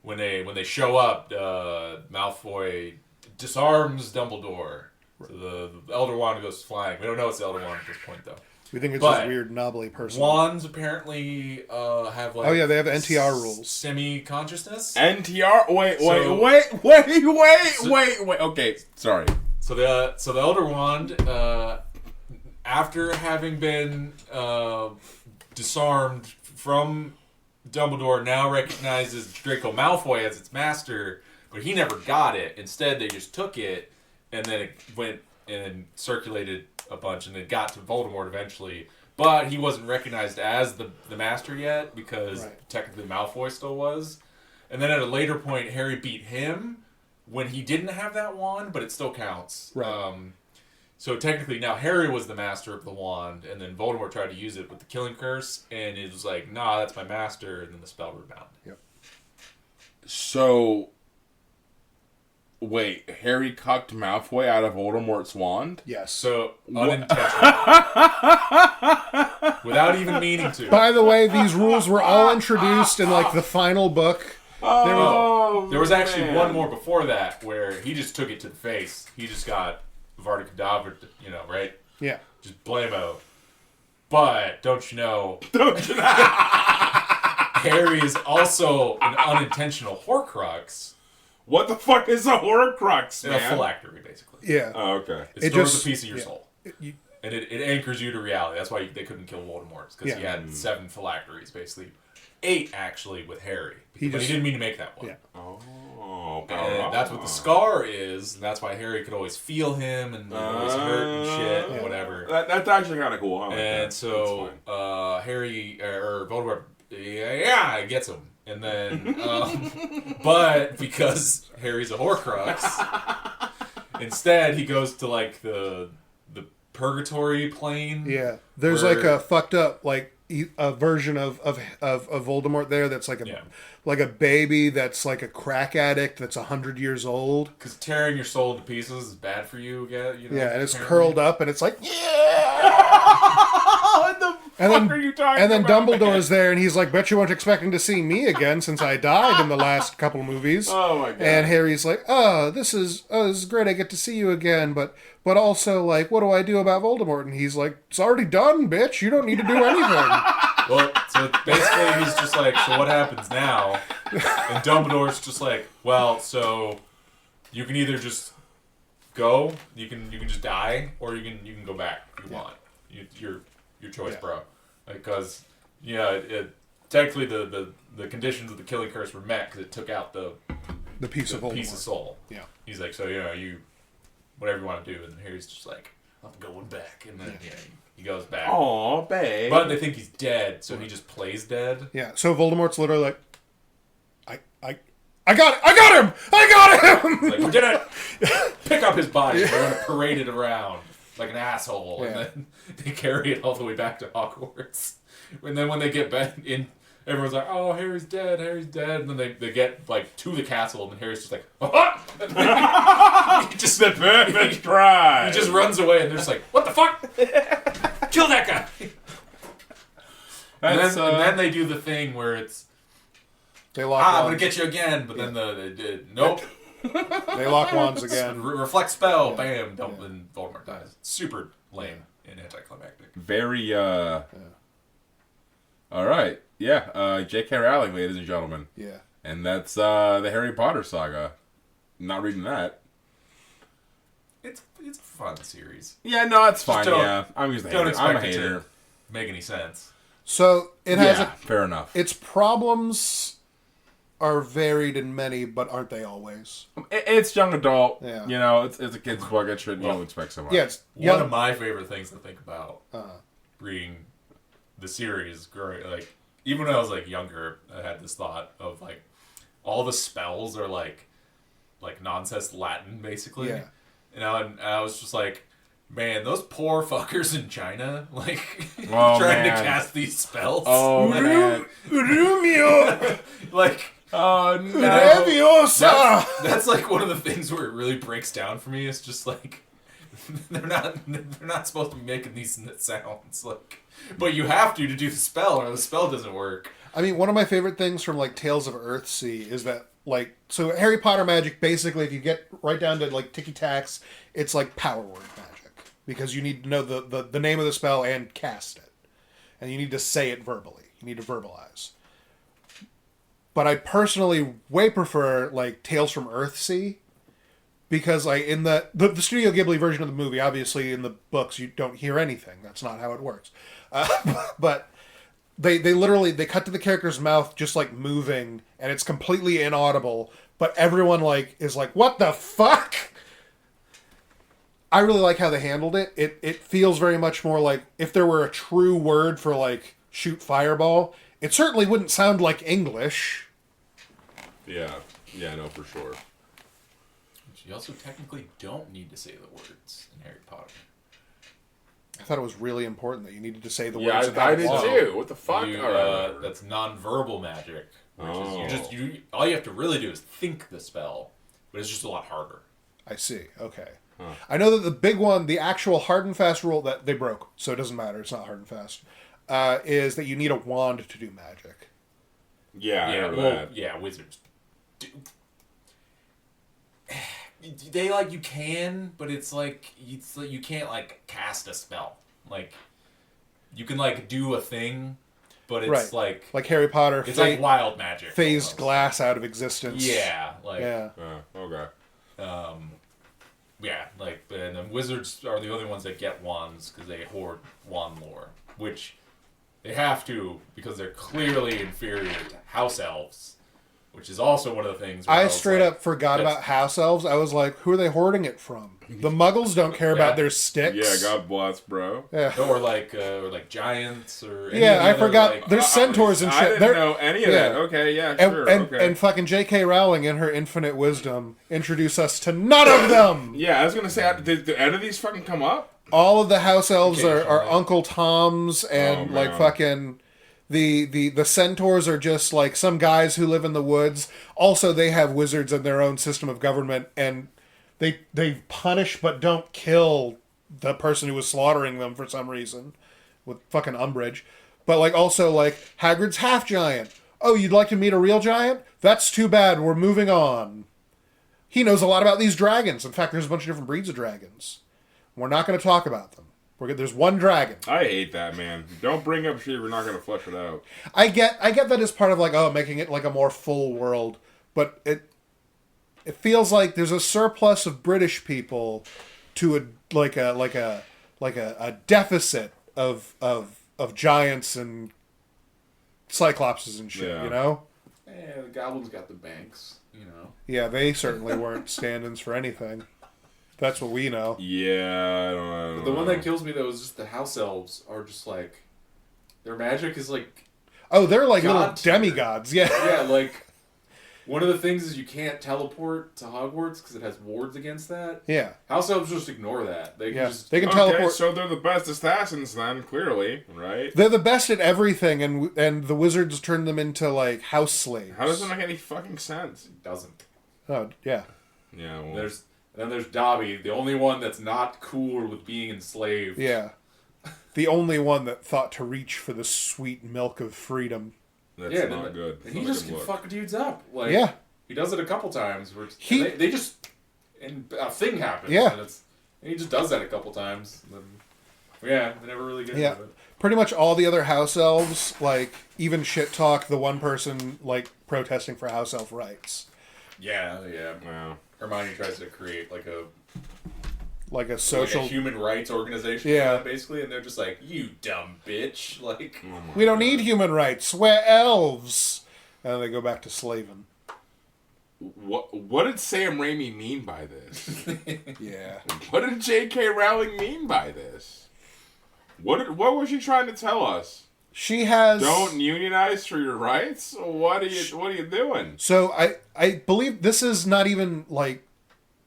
[SPEAKER 2] when they show up, Malfoy disarms Dumbledore. So the Elder Wand goes flying. We don't know it's the Elder Wand at this point, though.
[SPEAKER 3] We think it's
[SPEAKER 2] But
[SPEAKER 3] this weird knobbly person.
[SPEAKER 2] Wands apparently have like...
[SPEAKER 3] Oh, yeah, they have NTR rules.
[SPEAKER 2] Semi-consciousness.
[SPEAKER 1] NTR. Wait. Okay, sorry.
[SPEAKER 2] So the Elder Wand, after having been disarmed from Dumbledore, now recognizes Draco Malfoy as its master, but he never got it. Instead, they just took it, and then it went and circulated a bunch, and it got to Voldemort eventually. But he wasn't recognized as the master yet, because technically Malfoy still was. And then at a later point, Harry beat him when he didn't have that wand, but it still counts.
[SPEAKER 3] Right.
[SPEAKER 2] So technically now Harry was the master of the wand, and then Voldemort tried to use it with the killing curse, and it was like, nah, that's my master, and then the spell rebounded.
[SPEAKER 3] Yep.
[SPEAKER 1] So, wait, Harry cucked Malfoy out of Voldemort's wand?
[SPEAKER 3] Yes.
[SPEAKER 2] So, unintentional. Without meaning to.
[SPEAKER 3] By the way, these rules were all introduced in like the final book.
[SPEAKER 2] There was actually one more before that where he just took it to the face. He just got Varda Kedavra, right?
[SPEAKER 3] Yeah.
[SPEAKER 2] Just blammo. But don't you know? Harry is also an unintentional Horcrux.
[SPEAKER 1] What the fuck is a Horcrux,
[SPEAKER 2] A
[SPEAKER 1] man?
[SPEAKER 2] phylactery, basically.
[SPEAKER 3] Yeah.
[SPEAKER 1] Oh, okay.
[SPEAKER 2] It stores a piece of your soul.
[SPEAKER 3] You,
[SPEAKER 2] And it anchors you to reality. That's why they couldn't kill Voldemort. Because he had 7 phylacteries, basically. 8, actually, with Harry. But he didn't mean to make that one.
[SPEAKER 3] Yeah.
[SPEAKER 1] Oh,
[SPEAKER 2] And that's what the scar is. And that's why Harry could always feel him and always hurt and shit and whatever.
[SPEAKER 1] That's actually kind of cool. I like
[SPEAKER 2] And
[SPEAKER 1] that.
[SPEAKER 2] so Harry, or Voldemort, it gets him. And then, but because Harry's a Horcrux, instead he goes to like the purgatory plane.
[SPEAKER 3] yeah. There's like a fucked up like a version of Voldemort there that's like a baby that's like a crack addict that's 100 years old.
[SPEAKER 2] Because tearing your soul to pieces is bad for you.
[SPEAKER 3] Yeah, and it's
[SPEAKER 2] apparently.
[SPEAKER 3] curled up and it's like
[SPEAKER 1] What the fuck are you talking
[SPEAKER 3] and then
[SPEAKER 1] about?
[SPEAKER 3] Dumbledore's there and he's like, bet you weren't expecting to see me again since I died in the last couple movies.
[SPEAKER 1] Oh my god.
[SPEAKER 3] And Harry's like, this is great, I get to see you again, but also like, what do I do about Voldemort? And he's like, it's already done, bitch. You don't need to do anything.
[SPEAKER 2] Well, so basically he's just like, so what happens now? And Dumbledore's just like, well, so you can either just go, you can just die, or you can go back if you want. Your choice, bro. Because technically the conditions of the killing curse were met because it took out the
[SPEAKER 3] piece of Voldemort.
[SPEAKER 2] piece of soul.
[SPEAKER 3] Yeah.
[SPEAKER 2] He's like, so you whatever you want to do, and Harry's just like, I'm going back, and then he goes back.
[SPEAKER 1] Aw, babe.
[SPEAKER 2] But they think he's dead, so he just plays dead.
[SPEAKER 3] Yeah. So Voldemort's literally like, I got him!
[SPEAKER 2] It's like, we're gonna pick up his body, we're gonna parade it around like an asshole, and then they carry it all the way back to Hogwarts. And then when they get back in, everyone's like, oh, Harry's dead, and then they get like to the castle, and then Harry's just like, he just
[SPEAKER 1] the perfect try.
[SPEAKER 2] he just runs away, and they're just like, what the fuck? Kill that guy! And then they do the thing where it's,
[SPEAKER 3] They lock
[SPEAKER 2] I'm
[SPEAKER 3] wands.
[SPEAKER 2] gonna get you again, but then nope.
[SPEAKER 3] They lock wands again.
[SPEAKER 2] Reflect spell, bam, and Voldemort dies. Super lame and anticlimactic.
[SPEAKER 1] Very, All right. Yeah, J.K. Rowling, ladies and gentlemen.
[SPEAKER 3] Yeah.
[SPEAKER 1] And that's the Harry Potter saga. Not reading that.
[SPEAKER 2] It's a fun series.
[SPEAKER 1] Yeah, no, it's fine.
[SPEAKER 2] don't-
[SPEAKER 1] Yeah, I'm just a
[SPEAKER 2] Don't
[SPEAKER 1] hater. I'm a
[SPEAKER 2] expect it
[SPEAKER 1] hater.
[SPEAKER 2] to make any sense.
[SPEAKER 3] So it has
[SPEAKER 1] Fair enough.
[SPEAKER 3] its problems are varied in many, but aren't they always?
[SPEAKER 1] It's young adult.
[SPEAKER 3] Yeah.
[SPEAKER 1] You know, it's a kid's book. It shouldn't. You don't expect so much.
[SPEAKER 3] Yeah, it's
[SPEAKER 2] One of my favorite things to think about
[SPEAKER 3] Uh-huh.
[SPEAKER 2] reading the series, like even when I was like younger, I had this thought of like all the spells are like nonsense Latin basically.
[SPEAKER 3] Yeah.
[SPEAKER 2] And I was just like, man, those poor fuckers in China, like
[SPEAKER 1] Oh,
[SPEAKER 2] trying
[SPEAKER 1] man.
[SPEAKER 2] to cast these spells.
[SPEAKER 1] Oh man.
[SPEAKER 3] Rumio!
[SPEAKER 2] Like
[SPEAKER 1] Oh no.
[SPEAKER 3] Leviosa!
[SPEAKER 2] that's like one of the things where it really breaks down for me. It's just like they're not supposed to be making these sounds, like, but you have to do the spell or the spell doesn't work.
[SPEAKER 3] I mean, one of my favorite things from like Tales of Earthsea is that like, so Harry Potter magic, basically, if you get right down to like ticky-tacks, it's like power word magic. Because you need to know the name of the spell and cast it. And you need to say it verbally. You need to verbalize. But I personally way prefer like Tales from Earthsea. Because like in the Studio Ghibli version of the movie, obviously in the books you don't hear anything. That's not how it works. But they literally cut to the character's mouth just like moving, and it's completely inaudible. But everyone like is like, what the fuck? I really like how they handled it. It feels very much more like if there were a true word for like shoot fireball, it certainly wouldn't sound like English.
[SPEAKER 1] Yeah, no, for sure.
[SPEAKER 2] You also technically don't need to say the words in Harry Potter.
[SPEAKER 3] I thought it was really important that you needed to say the
[SPEAKER 1] Yeah,
[SPEAKER 3] words. and how
[SPEAKER 1] I
[SPEAKER 3] it
[SPEAKER 1] did
[SPEAKER 3] was.
[SPEAKER 1] too. What the fuck?
[SPEAKER 2] You,
[SPEAKER 1] All right.
[SPEAKER 2] that's non-verbal magic, which
[SPEAKER 1] Oh.
[SPEAKER 2] is all you have to really do is think the spell, but it's just a lot harder.
[SPEAKER 3] I see. Okay. I know that the big one, the actual hard and fast rule that they broke, so it doesn't matter. It's not hard and fast. is that you need a wand to do magic.
[SPEAKER 4] Yeah, I
[SPEAKER 2] Yeah,
[SPEAKER 4] heard
[SPEAKER 2] well,
[SPEAKER 4] that.
[SPEAKER 2] yeah, wizards. They like you can, but it's like you can't like cast a spell. Like you can like do a thing, but it's
[SPEAKER 3] Right. Like Harry Potter,
[SPEAKER 2] it's like wild magic.
[SPEAKER 3] phased
[SPEAKER 2] almost.
[SPEAKER 3] glass out of existence.
[SPEAKER 2] Yeah, like
[SPEAKER 3] Yeah.
[SPEAKER 4] Okay.
[SPEAKER 2] yeah, like and then wizards are the only ones that get wands because they hoard wand lore, which they have to because they're clearly inferior to house elves, which is also one of the things. Where
[SPEAKER 3] I
[SPEAKER 2] was
[SPEAKER 3] straight
[SPEAKER 2] like,
[SPEAKER 3] up forgot
[SPEAKER 2] that's-
[SPEAKER 3] about house elves. I was like, who are they hoarding it from? The muggles don't care about their sticks.
[SPEAKER 4] Yeah, God bless, bro.
[SPEAKER 3] Yeah.
[SPEAKER 2] or like giants or any
[SPEAKER 3] Yeah,
[SPEAKER 2] of the
[SPEAKER 3] I
[SPEAKER 2] other,
[SPEAKER 3] forgot.
[SPEAKER 2] like-
[SPEAKER 3] There's centaurs and shit.
[SPEAKER 4] I didn't
[SPEAKER 3] They're-
[SPEAKER 4] know any of
[SPEAKER 3] yeah.
[SPEAKER 4] that. Okay, yeah,
[SPEAKER 3] And,
[SPEAKER 4] sure.
[SPEAKER 3] and,
[SPEAKER 4] okay.
[SPEAKER 3] and fucking J.K. Rowling, in her infinite wisdom, introduced us to none of them.
[SPEAKER 4] Yeah, I was gonna say, did any of these fucking come up?
[SPEAKER 3] All of the house elves are
[SPEAKER 2] Occasionally.
[SPEAKER 3] Uncle Toms, and
[SPEAKER 4] Oh,
[SPEAKER 3] like
[SPEAKER 4] man.
[SPEAKER 3] fucking the centaurs are just like some guys who live in the woods. Also, they have wizards and their own system of government, and they punish but don't kill the person who was slaughtering them for some reason with fucking umbrage. But like also like Hagrid's half giant. Oh, you'd like to meet a real giant? That's too bad. We're moving on. He knows a lot about these dragons. In fact, there's a bunch of different breeds of dragons. We're not going to talk about them. There's one dragon.
[SPEAKER 4] I hate that, man. Don't bring up shit if we're not gonna flesh it out.
[SPEAKER 3] I get that as part of like making it like a more full world, but it feels like there's a surplus of British people to a deficit of giants and cyclopses and shit.
[SPEAKER 4] Yeah.
[SPEAKER 3] You know?
[SPEAKER 2] Yeah, the goblins got the banks, you know.
[SPEAKER 3] Yeah, they certainly weren't stand-ins for anything. That's what we know.
[SPEAKER 4] Yeah, I don't know.
[SPEAKER 2] The one that kills me though is just the house elves are just like their magic is like
[SPEAKER 3] Oh, they're like little
[SPEAKER 2] God tier.
[SPEAKER 3] demigods. Yeah.
[SPEAKER 2] yeah, like one of the things is you can't teleport to Hogwarts because it has wards against that.
[SPEAKER 3] Yeah.
[SPEAKER 2] House elves just ignore that. They can
[SPEAKER 3] Yeah.
[SPEAKER 2] just
[SPEAKER 3] They can
[SPEAKER 4] Okay,
[SPEAKER 3] teleport.
[SPEAKER 4] so they're the best assassins then, clearly, right?
[SPEAKER 3] They're the best at everything, and the wizards turn them into like house slaves.
[SPEAKER 4] How does that make any fucking sense?
[SPEAKER 2] doesn't.
[SPEAKER 3] Oh yeah.
[SPEAKER 4] Yeah, well,
[SPEAKER 2] Then there's Dobby, the only one that's not cool with being enslaved.
[SPEAKER 3] Yeah. The only one that thought to reach for the sweet milk of freedom.
[SPEAKER 4] that's
[SPEAKER 2] yeah,
[SPEAKER 4] not good.
[SPEAKER 2] And he
[SPEAKER 4] Not a
[SPEAKER 2] just
[SPEAKER 4] good
[SPEAKER 2] can
[SPEAKER 4] look.
[SPEAKER 2] fuck dudes up. Like,
[SPEAKER 3] Yeah.
[SPEAKER 2] he does it a couple times. Where
[SPEAKER 3] He-
[SPEAKER 2] they just and a thing happens.
[SPEAKER 3] Yeah.
[SPEAKER 2] and he just does that a couple times. And then, yeah, they never really get
[SPEAKER 3] Yeah.
[SPEAKER 2] into it.
[SPEAKER 3] Pretty much all the other house elves, like, even shit talk the one person, like, protesting for house elf rights.
[SPEAKER 2] Yeah.
[SPEAKER 4] Wow.
[SPEAKER 2] Hermione tries to create like a
[SPEAKER 3] Social...
[SPEAKER 2] like a human rights organization.
[SPEAKER 3] Yeah.
[SPEAKER 2] Basically, and they're just like, "You dumb bitch!" Like,
[SPEAKER 4] Oh my
[SPEAKER 3] We don't
[SPEAKER 4] God.
[SPEAKER 3] need human rights. We're elves. And they go back to slaving.
[SPEAKER 4] What did Sam Raimi mean by this?
[SPEAKER 3] Yeah.
[SPEAKER 4] What did J.K. Rowling mean by this? What was she trying to tell us?
[SPEAKER 3] She has...
[SPEAKER 4] Don't unionize for your rights? What are you doing?
[SPEAKER 3] So I believe this is not even, like...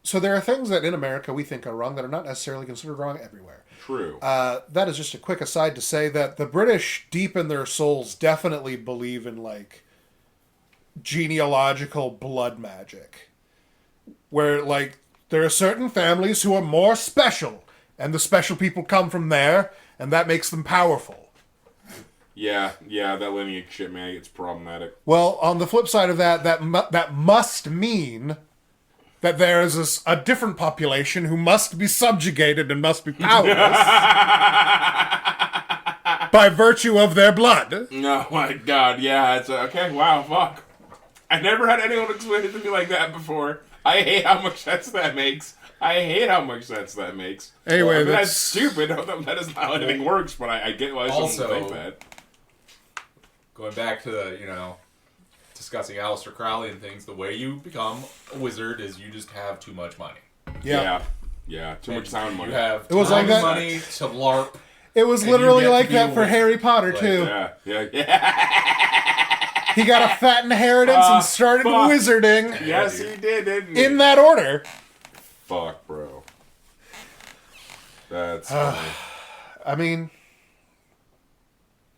[SPEAKER 3] So there are things that in America we think are wrong that are not necessarily considered wrong everywhere.
[SPEAKER 4] True.
[SPEAKER 3] That is just a quick aside to say that the British, deep in their souls, definitely believe in, like, genealogical blood magic. Where, like, there are certain families who are more special, and the special people come from there, and that makes them powerful.
[SPEAKER 4] Yeah, that lineage shit, man, it's problematic.
[SPEAKER 3] Well, on the flip side of that, that must mean that there is a different population who must be subjugated and must be powerless by virtue of their blood.
[SPEAKER 4] Oh my God, yeah, it's okay. Wow, fuck. I never had anyone explain it to me like that before. I hate how much sense that makes.
[SPEAKER 3] Anyway,
[SPEAKER 4] I mean, that's
[SPEAKER 3] that's
[SPEAKER 4] stupid. That is not how anything works, but I get why someone
[SPEAKER 2] Also-
[SPEAKER 4] would think that.
[SPEAKER 2] going back to the discussing Aleister Crowley and things, the way you become a wizard is you just have too much money.
[SPEAKER 3] yeah.
[SPEAKER 4] Yeah, too much sound money.
[SPEAKER 2] You have
[SPEAKER 3] It was
[SPEAKER 2] time
[SPEAKER 3] like that-
[SPEAKER 2] and money to LARP.
[SPEAKER 3] It was
[SPEAKER 2] And
[SPEAKER 3] literally
[SPEAKER 2] you get
[SPEAKER 3] like
[SPEAKER 2] to be
[SPEAKER 3] that
[SPEAKER 2] a
[SPEAKER 3] for
[SPEAKER 2] wizard.
[SPEAKER 3] Harry Potter
[SPEAKER 2] Like,
[SPEAKER 3] too.
[SPEAKER 4] Yeah.
[SPEAKER 3] He got a fat inheritance and started
[SPEAKER 4] fuck.
[SPEAKER 3] wizarding
[SPEAKER 4] Yes, he did, didn't he?
[SPEAKER 3] in that order.
[SPEAKER 4] Fuck, bro. That's funny.
[SPEAKER 3] I mean,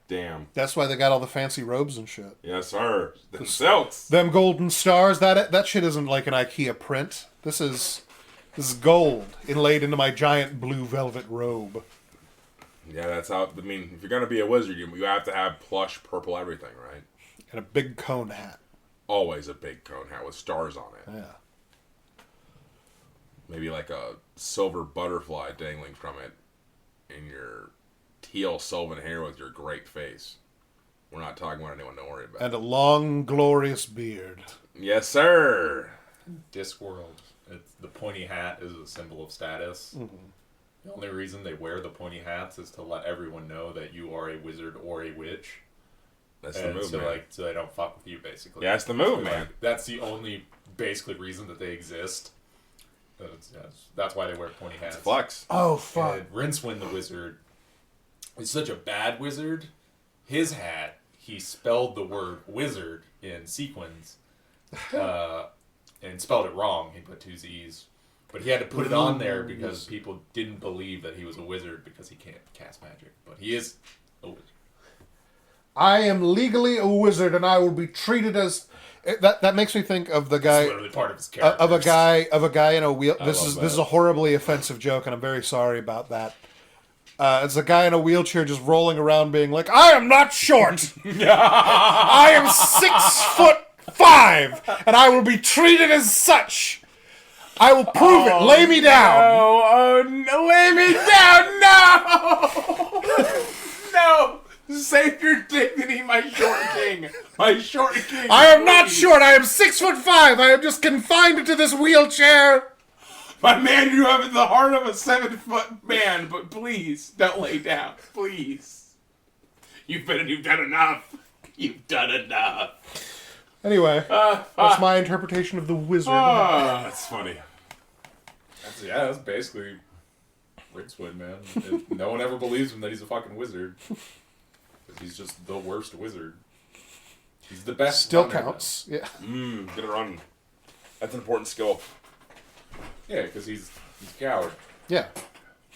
[SPEAKER 4] Damn.
[SPEAKER 3] that's why they got all the fancy robes and shit.
[SPEAKER 4] Yes, sir. Them silks.
[SPEAKER 3] Them golden stars, that shit isn't like an IKEA print. This is gold inlaid into my giant blue velvet robe.
[SPEAKER 4] Yeah, that's how. I mean, if you're gonna be a wizard, you have to have plush purple everything, right?
[SPEAKER 3] And a big cone hat.
[SPEAKER 4] Always a big cone hat with stars on it.
[SPEAKER 3] Yeah.
[SPEAKER 4] Maybe like a silver butterfly dangling from it, in your teal sylvan hair with your great face. We're not talking about anyone to worry about.
[SPEAKER 3] And a long, glorious beard.
[SPEAKER 4] Yes, sir.
[SPEAKER 2] Discworld. The pointy hat is a symbol of status.
[SPEAKER 3] Mm-hmm.
[SPEAKER 2] The only reason they wear the pointy hats is to let everyone know that you are a wizard or a witch.
[SPEAKER 4] That's the move,
[SPEAKER 2] so,
[SPEAKER 4] man.
[SPEAKER 2] so they don't fuck with you, basically.
[SPEAKER 4] Yeah, that's the move,
[SPEAKER 2] So,
[SPEAKER 4] man.
[SPEAKER 2] That's the only, basically, reason that they exist. That's why they wear pointy hats.
[SPEAKER 4] It's flex.
[SPEAKER 3] Oh, fuck.
[SPEAKER 2] And Rincewind the wizard is such a bad wizard. His hat, he spelled the word wizard in sequins, and spelled it wrong. He put 2 Z's. But he had to put it on there because people didn't believe that he was a wizard because he can't cast magic. But he is a wizard.
[SPEAKER 3] I am legally a wizard, and I will be treated as... That makes me think of the guy...
[SPEAKER 2] It's literally part of his character.
[SPEAKER 3] Of a guy in a wheel... This is a horribly offensive joke, and I'm very sorry about that. It's a guy in a wheelchair just rolling around being like, I am not short! I am 6'5", and I will be treated as such! I will prove it! Lay me down!
[SPEAKER 4] Oh, no, lay me down! No! No! Save your dignity, my short king! My short king!
[SPEAKER 3] I am not
[SPEAKER 4] please.
[SPEAKER 3] short! I am 6'5"! I am just confined to this wheelchair!
[SPEAKER 4] My man, you have the heart of a 7-foot man, but please, don't lay down. Please. You've done enough. You've done enough.
[SPEAKER 3] Anyway, that's my interpretation of the wizard.
[SPEAKER 4] That's funny.
[SPEAKER 2] That's basically Rincewind, man. No one ever believes him that he's a fucking wizard. Because he's just the worst wizard. He's the best.
[SPEAKER 3] Still
[SPEAKER 2] runner,
[SPEAKER 3] counts.
[SPEAKER 2] though.
[SPEAKER 3] Yeah.
[SPEAKER 4] Get it run. That's an important skill.
[SPEAKER 2] Yeah, because he's a coward.
[SPEAKER 3] Yeah.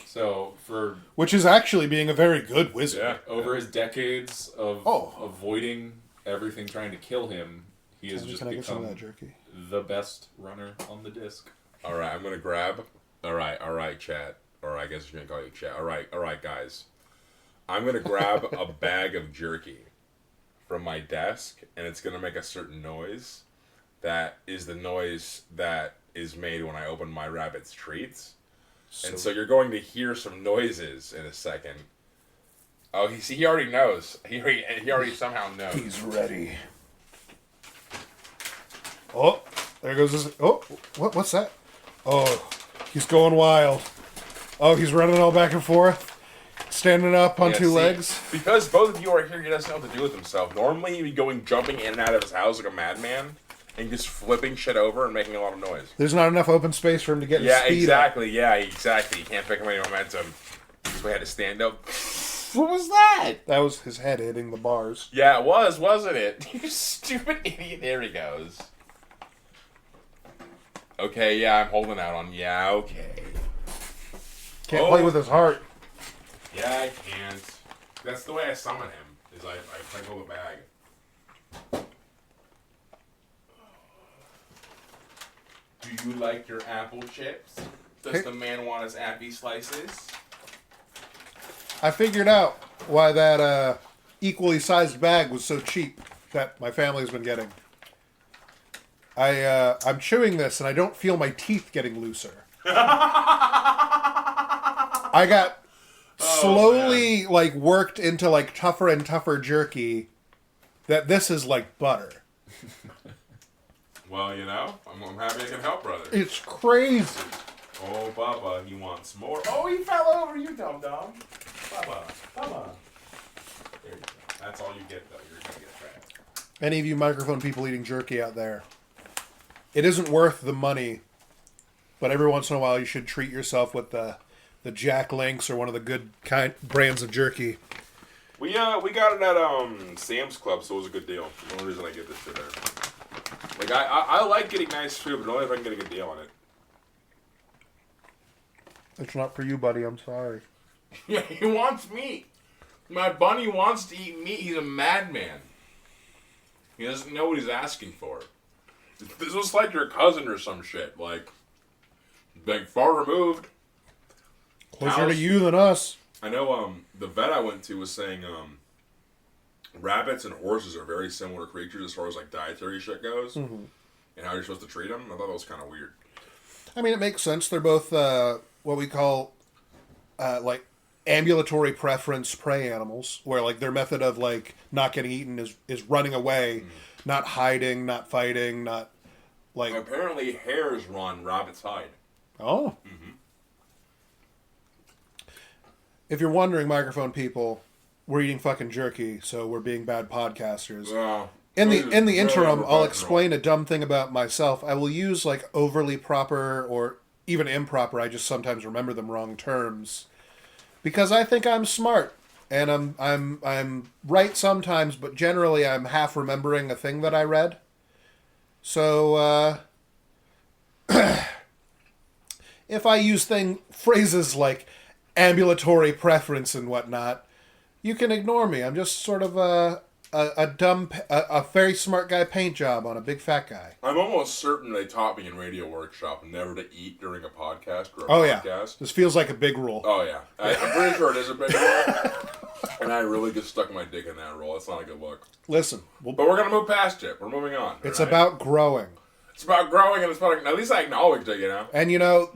[SPEAKER 2] So for
[SPEAKER 3] Which is actually being a very good wizard.
[SPEAKER 4] Yeah.
[SPEAKER 2] over his decades of avoiding everything trying to kill him, he has just
[SPEAKER 3] Can I get some of
[SPEAKER 2] become
[SPEAKER 3] that jerky?
[SPEAKER 2] the best runner on the disc.
[SPEAKER 4] Alright, I'm gonna grab... Alright, chat. Or I guess you're gonna call you chat. Alright, guys. I'm gonna grab a bag of jerky from my desk, and it's gonna make a certain noise. That is the noise that is made when I open my rabbit's treats. And so you're going to hear some noises in a second. Oh, he already knows. He already somehow knows.
[SPEAKER 3] He's ready. Oh, there goes his... Oh, what's that? Oh, he's going wild. Oh, he's running all back and forth. Standing up on two legs.
[SPEAKER 4] Because both of you are here, he doesn't know what to do with himself. Normally, he'd be jumping in and out of his house like a madman. And just flipping shit over and making a lot of noise.
[SPEAKER 3] There's not enough open space for him to get his speed
[SPEAKER 4] exactly. Up. Yeah, exactly. You can't pick up any momentum. So we had to stand up. What was that?
[SPEAKER 3] That was his head hitting the bars.
[SPEAKER 4] Yeah, it was, wasn't it? You stupid idiot. There he goes. Okay, yeah, I'm holding out on... Yeah, okay.
[SPEAKER 3] Can't play with his heart.
[SPEAKER 4] Yeah, I can't. That's the way I summon him, is I sprinkle the bag. Do you like your apple chips? Does the man want his appy slices?
[SPEAKER 3] I figured out why that equally sized bag was so cheap that my family's been getting. I'm chewing this and I don't feel my teeth getting looser. I got slowly worked into tougher and tougher jerky that this is like butter.
[SPEAKER 4] Well, I'm happy I can help, brother.
[SPEAKER 3] It's crazy.
[SPEAKER 4] Oh, Bubba, he wants more. Oh, he fell over, you dum-dum. Bubba. There you go. That's all you get, though. You're going to get fat.
[SPEAKER 3] Any of you microphone people eating jerky out there, it isn't worth the money, but every once in a while you should treat yourself with the Jack Links or one of the good brands of jerky.
[SPEAKER 4] We got it at Sam's Club, so it was a good deal. The only reason I get this shit there. I like getting nice food, but only if I can get a good deal on it.
[SPEAKER 3] It's not for you, buddy. I'm sorry.
[SPEAKER 4] Yeah, he wants meat. My bunny wants to eat meat. He's a madman. He doesn't know what he's asking for. This was like your cousin or some shit. Like far removed.
[SPEAKER 3] Closer to you than us.
[SPEAKER 4] I know the vet I went to was saying rabbits and horses are very similar creatures as far as like dietary shit goes, and how you're supposed to treat them. I thought that was kind of weird.
[SPEAKER 3] I mean, it makes sense. They're both what we call like ambulatory preference prey animals, where like their method of like not getting eaten is running away, not hiding, not fighting, not like.
[SPEAKER 4] Apparently, hares run, rabbits hide.
[SPEAKER 3] Oh. If you're wondering, microphone people, we're eating fucking jerky, so we're being bad podcasters. In the interim, I'll explain a dumb thing about myself. I will use like overly proper or even improper. I just sometimes remember them wrong terms because I think I'm smart and I'm right sometimes, but generally I'm half remembering a thing that I read. So if I use phrases like ambulatory preference and whatnot, you can ignore me. I'm just sort of a very smart guy paint job on a big fat guy.
[SPEAKER 4] I'm almost certain they taught me in Radio Workshop never to eat during a podcast or a podcast.
[SPEAKER 3] Yeah. This feels like a big rule.
[SPEAKER 4] Oh, yeah. I'm pretty sure it is a big rule. And I really just stuck my dick in that rule. It's not a good look.
[SPEAKER 3] Listen.
[SPEAKER 4] But we're going to move past it. We're moving on.
[SPEAKER 3] It's about growing.
[SPEAKER 4] It's about growing, and it's about, at least I acknowledge it, you know?
[SPEAKER 3] And, you know,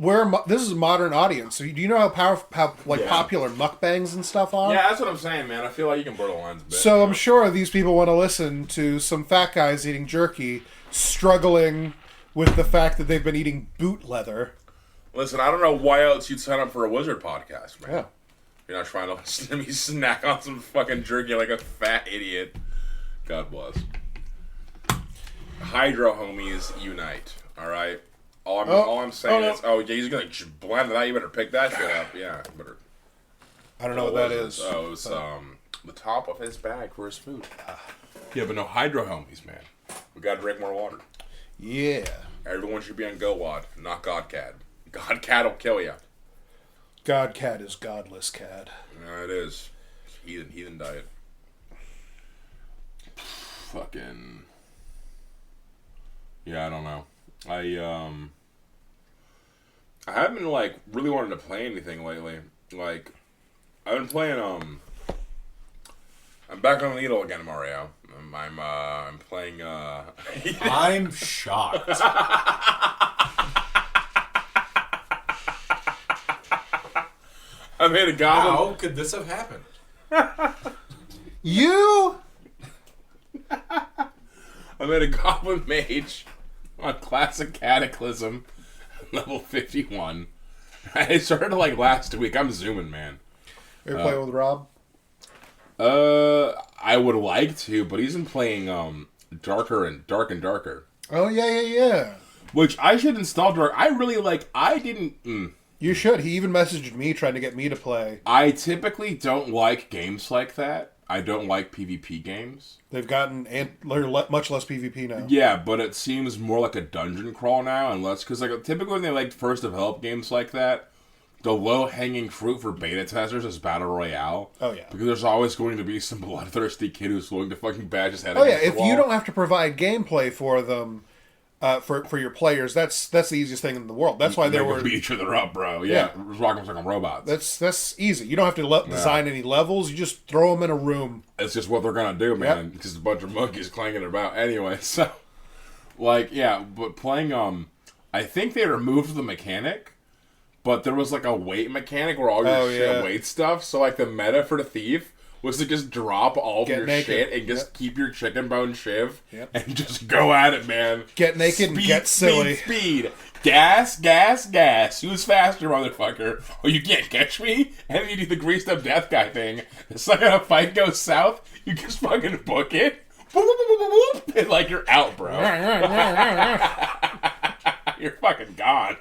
[SPEAKER 3] this is a modern audience. So do you know how popular mukbangs and stuff are?
[SPEAKER 4] Yeah, that's what I'm saying, man. I feel like you can blur the lines a bit.
[SPEAKER 3] So I'm sure these people want to listen to some fat guys eating jerky, struggling with the fact that they've been eating boot leather.
[SPEAKER 4] Listen, I don't know why else you'd sign up for a Wizard podcast, man.
[SPEAKER 3] Yeah.
[SPEAKER 4] You're not trying to listen to me snack on some fucking jerky like a fat idiot. God bless. Hydro homies unite. All right. All I'm saying is, yeah, he's gonna blend it out. You better pick that shit up. Yeah, better.
[SPEAKER 3] I don't know what that is.
[SPEAKER 4] Oh, it's the top of his bag for his food. Yeah, but no hydro homies, man. We gotta drink more water.
[SPEAKER 3] Yeah.
[SPEAKER 4] Everyone should be on GoWad, not GodCat. GodCat will kill you.
[SPEAKER 3] GodCat is godless cat.
[SPEAKER 4] No, it is. Heathen diet. Fucking. Yeah, I don't know. I haven't been like really wanting to play anything lately. Like, I've been playing I'm back on the needle again, Mario. I'm playing
[SPEAKER 2] I'm shocked.
[SPEAKER 4] I made a goblin.
[SPEAKER 2] How could this have happened?
[SPEAKER 3] You?
[SPEAKER 4] I made a goblin mage on Classic Cataclysm, level 51. I started like last week. I'm zooming, man.
[SPEAKER 3] Are you playing with Rob?
[SPEAKER 4] I would like to, but he's been playing Darker and Darker.
[SPEAKER 3] Oh yeah.
[SPEAKER 4] Which I should install Dark. I really like. I didn't.
[SPEAKER 3] You should. He even messaged me trying to get me to play.
[SPEAKER 4] I typically don't like games like that. I don't like PvP games.
[SPEAKER 3] They've gotten much less PvP now.
[SPEAKER 4] Yeah, but it seems more like a dungeon crawl now, because like typically when they like first develop games like that, the low-hanging fruit for beta testers is Battle Royale.
[SPEAKER 3] Oh, yeah.
[SPEAKER 4] Because there's always going to be some bloodthirsty kid who's willing to fucking bash his head
[SPEAKER 3] against
[SPEAKER 4] the
[SPEAKER 3] if
[SPEAKER 4] wall.
[SPEAKER 3] you don't have to provide gameplay for them, for your players, that's the easiest thing in the world. That's why they were
[SPEAKER 4] beat each other up, bro. Yeah. Rocking like on robots.
[SPEAKER 3] That's easy. You don't have to design any levels. You just throw them in a room.
[SPEAKER 4] It's just what they're gonna do, man. Because a bunch of monkeys clanging about anyway. So, like, yeah, but playing I think they removed the mechanic. But there was like a weight mechanic where all your shit weight stuff. So like the meta for the thief was to just drop all of your shit and just keep your chicken bone shiv and just go at it, man.
[SPEAKER 3] Get naked and get silly.
[SPEAKER 4] Speed. Gas. Who's faster, motherfucker? Oh, you can't catch me? And then you do the greased up death guy thing. It's like when a fight goes south, you just fucking book it. And like you're out, bro. You're fucking gone.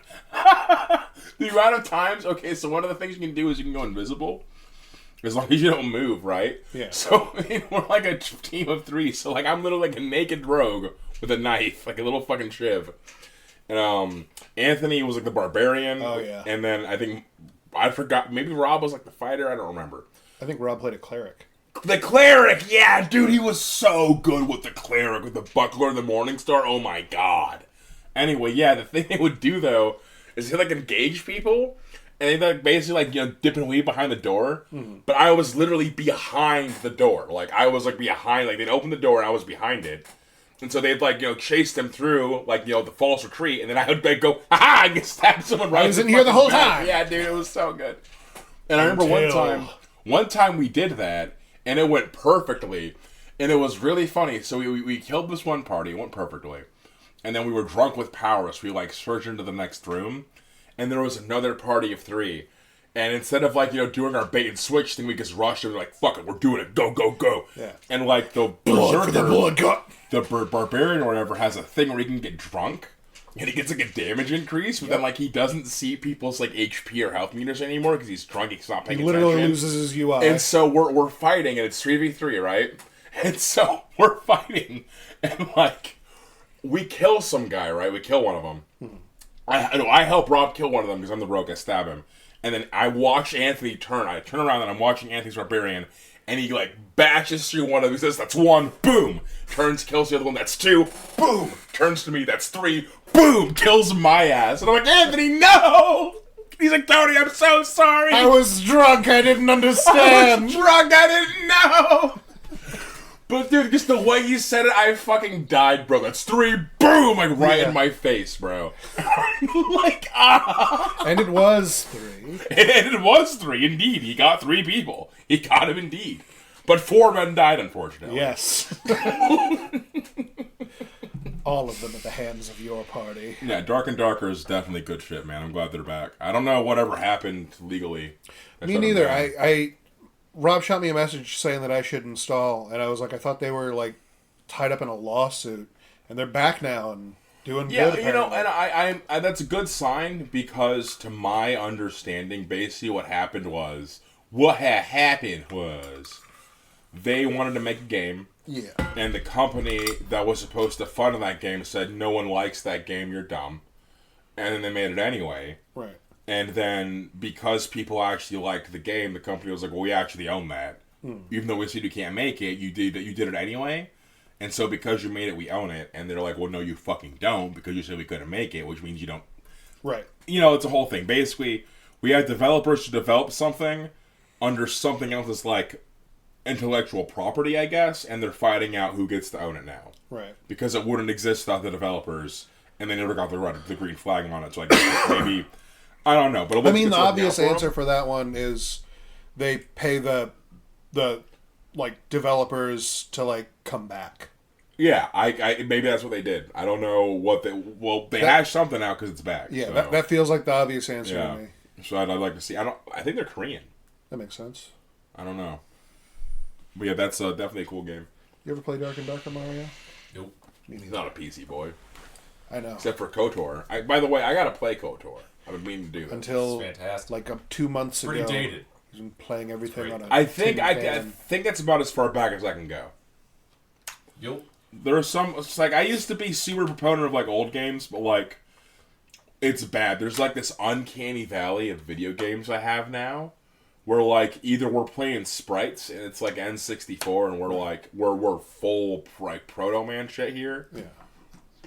[SPEAKER 4] The amount of times, so one of the things you can do is you can go invisible. As long as you don't move, right?
[SPEAKER 3] Yeah.
[SPEAKER 4] So, I mean, we're like a team of 3. So, like, I'm literally like a naked rogue with a knife. Like a little fucking shiv. And, Anthony was like the barbarian.
[SPEAKER 3] Oh, yeah.
[SPEAKER 4] And then I forgot, maybe Rob was like the fighter. I don't remember.
[SPEAKER 3] I think Rob played a cleric.
[SPEAKER 4] The cleric! Yeah, dude, he was so good with the cleric, with the buckler and the Morningstar. Oh, my God. Anyway, yeah, the thing they would do, though, is they like engage people, and they like basically like dip and weave behind the door. But I was literally behind the door. Like I was like behind. Like they'd open the door and I was behind it. And so they'd like chase them through like the false retreat, and then I would like go ha and stab someone right.
[SPEAKER 3] I was in here the whole
[SPEAKER 4] back.
[SPEAKER 3] time.
[SPEAKER 4] Yeah, dude, it was so good. And I remember one time we did that, and it went perfectly, and it was really funny. So we killed this one party, it went perfectly, and then we were drunk with power, so we like surged into the next room, and there was another party of 3. And instead of like doing our bait and switch thing, we just rushed and we're like, "Fuck it, we're doing it, go, go, go!"
[SPEAKER 3] Yeah.
[SPEAKER 4] And like the barbarian or whatever has a thing where he can get drunk, and he gets like a damage increase, but then like he doesn't see people's like HP or health meters anymore because he's drunk. He's not paying attention.
[SPEAKER 3] He literally loses his UI.
[SPEAKER 4] And so we're fighting, and it's 3v3, right? And so we're fighting, and like we kill some guy, right? We kill one of them. I help Rob kill one of them because I'm the rogue. I stab him. And then I watch Anthony turn. I turn around and I'm watching Anthony's barbarian. And he like bashes through one of them. He says, "That's 1. Boom. Turns, kills the other one. That's 2. Boom. Turns to me. That's 3. Boom. Kills my ass. And I'm like, "Anthony, no!" He's like, "Tony, I'm so sorry.
[SPEAKER 3] I was drunk. I didn't
[SPEAKER 4] I
[SPEAKER 3] understand.
[SPEAKER 4] was drunk. I didn't know." But dude, just the way you said it, I fucking died, bro. That's 3. Boom. Like right in my face, bro. Like,
[SPEAKER 3] And it was 3.
[SPEAKER 4] And it was 3, indeed. He got 3 people. He got him indeed. But 4 men died, unfortunately.
[SPEAKER 3] Yes. All of them at the hands of your party.
[SPEAKER 4] Yeah, Dark and Darker is definitely good shit, man. I'm glad they're back. I don't know whatever happened legally.
[SPEAKER 3] Me neither. Rob shot me a message saying that I should install, and I was like, I thought they were like tied up in a lawsuit, and they're back now and doing good. Apparently.
[SPEAKER 4] And I that's a good sign because to my understanding, basically what happened was they wanted to make a game.
[SPEAKER 3] Yeah.
[SPEAKER 4] And the company that was supposed to fund that game said, "No one likes that game, you're dumb." And then they made it anyway.
[SPEAKER 3] Right.
[SPEAKER 4] And then because people actually liked the game, the company was like, "Well, we actually own that. Even though we said you can't make it, you did it anyway. And so because you made it, we own it." And they're like, "Well, no, you fucking don't because you said we couldn't make it," which means you don't.
[SPEAKER 3] Right.
[SPEAKER 4] It's a whole thing. Basically, we had developers to develop something under something else's like intellectual property, I guess, and they're fighting out who gets to own it now.
[SPEAKER 3] Right.
[SPEAKER 4] Because it wouldn't exist without the developers, and they never got the green flag on it. So I guess maybe I don't know. But
[SPEAKER 3] the obvious answer for that one is they pay the like developers to like come back.
[SPEAKER 4] Yeah, I maybe that's what they did. I don't know what they hashed something out because it's back.
[SPEAKER 3] Yeah,
[SPEAKER 4] so.
[SPEAKER 3] that feels like the obvious answer to me.
[SPEAKER 4] So I'd like to see. I think they're Korean.
[SPEAKER 3] That makes sense.
[SPEAKER 4] I don't know. But yeah, that's definitely a cool game.
[SPEAKER 3] You ever play Dark and Darker, Mario?
[SPEAKER 2] Nope.
[SPEAKER 4] He's not a PC boy.
[SPEAKER 3] I know.
[SPEAKER 4] Except for KOTOR. By the way, I gotta play KOTOR. I've been meaning to do that.
[SPEAKER 3] Until
[SPEAKER 2] It's fantastic.
[SPEAKER 3] like 2 months ago.
[SPEAKER 2] Pretty dated.
[SPEAKER 3] He's been playing everything on a
[SPEAKER 4] I think
[SPEAKER 3] tin can.
[SPEAKER 4] that's about as far back as I can go.
[SPEAKER 2] Yup.
[SPEAKER 4] There are some. It's like I used to be super proponent of like old games, but like it's bad. There's like this uncanny valley of video games I have now, where like either we're playing sprites and it's like N64 and we're full like Proto Man shit here,
[SPEAKER 3] Yeah.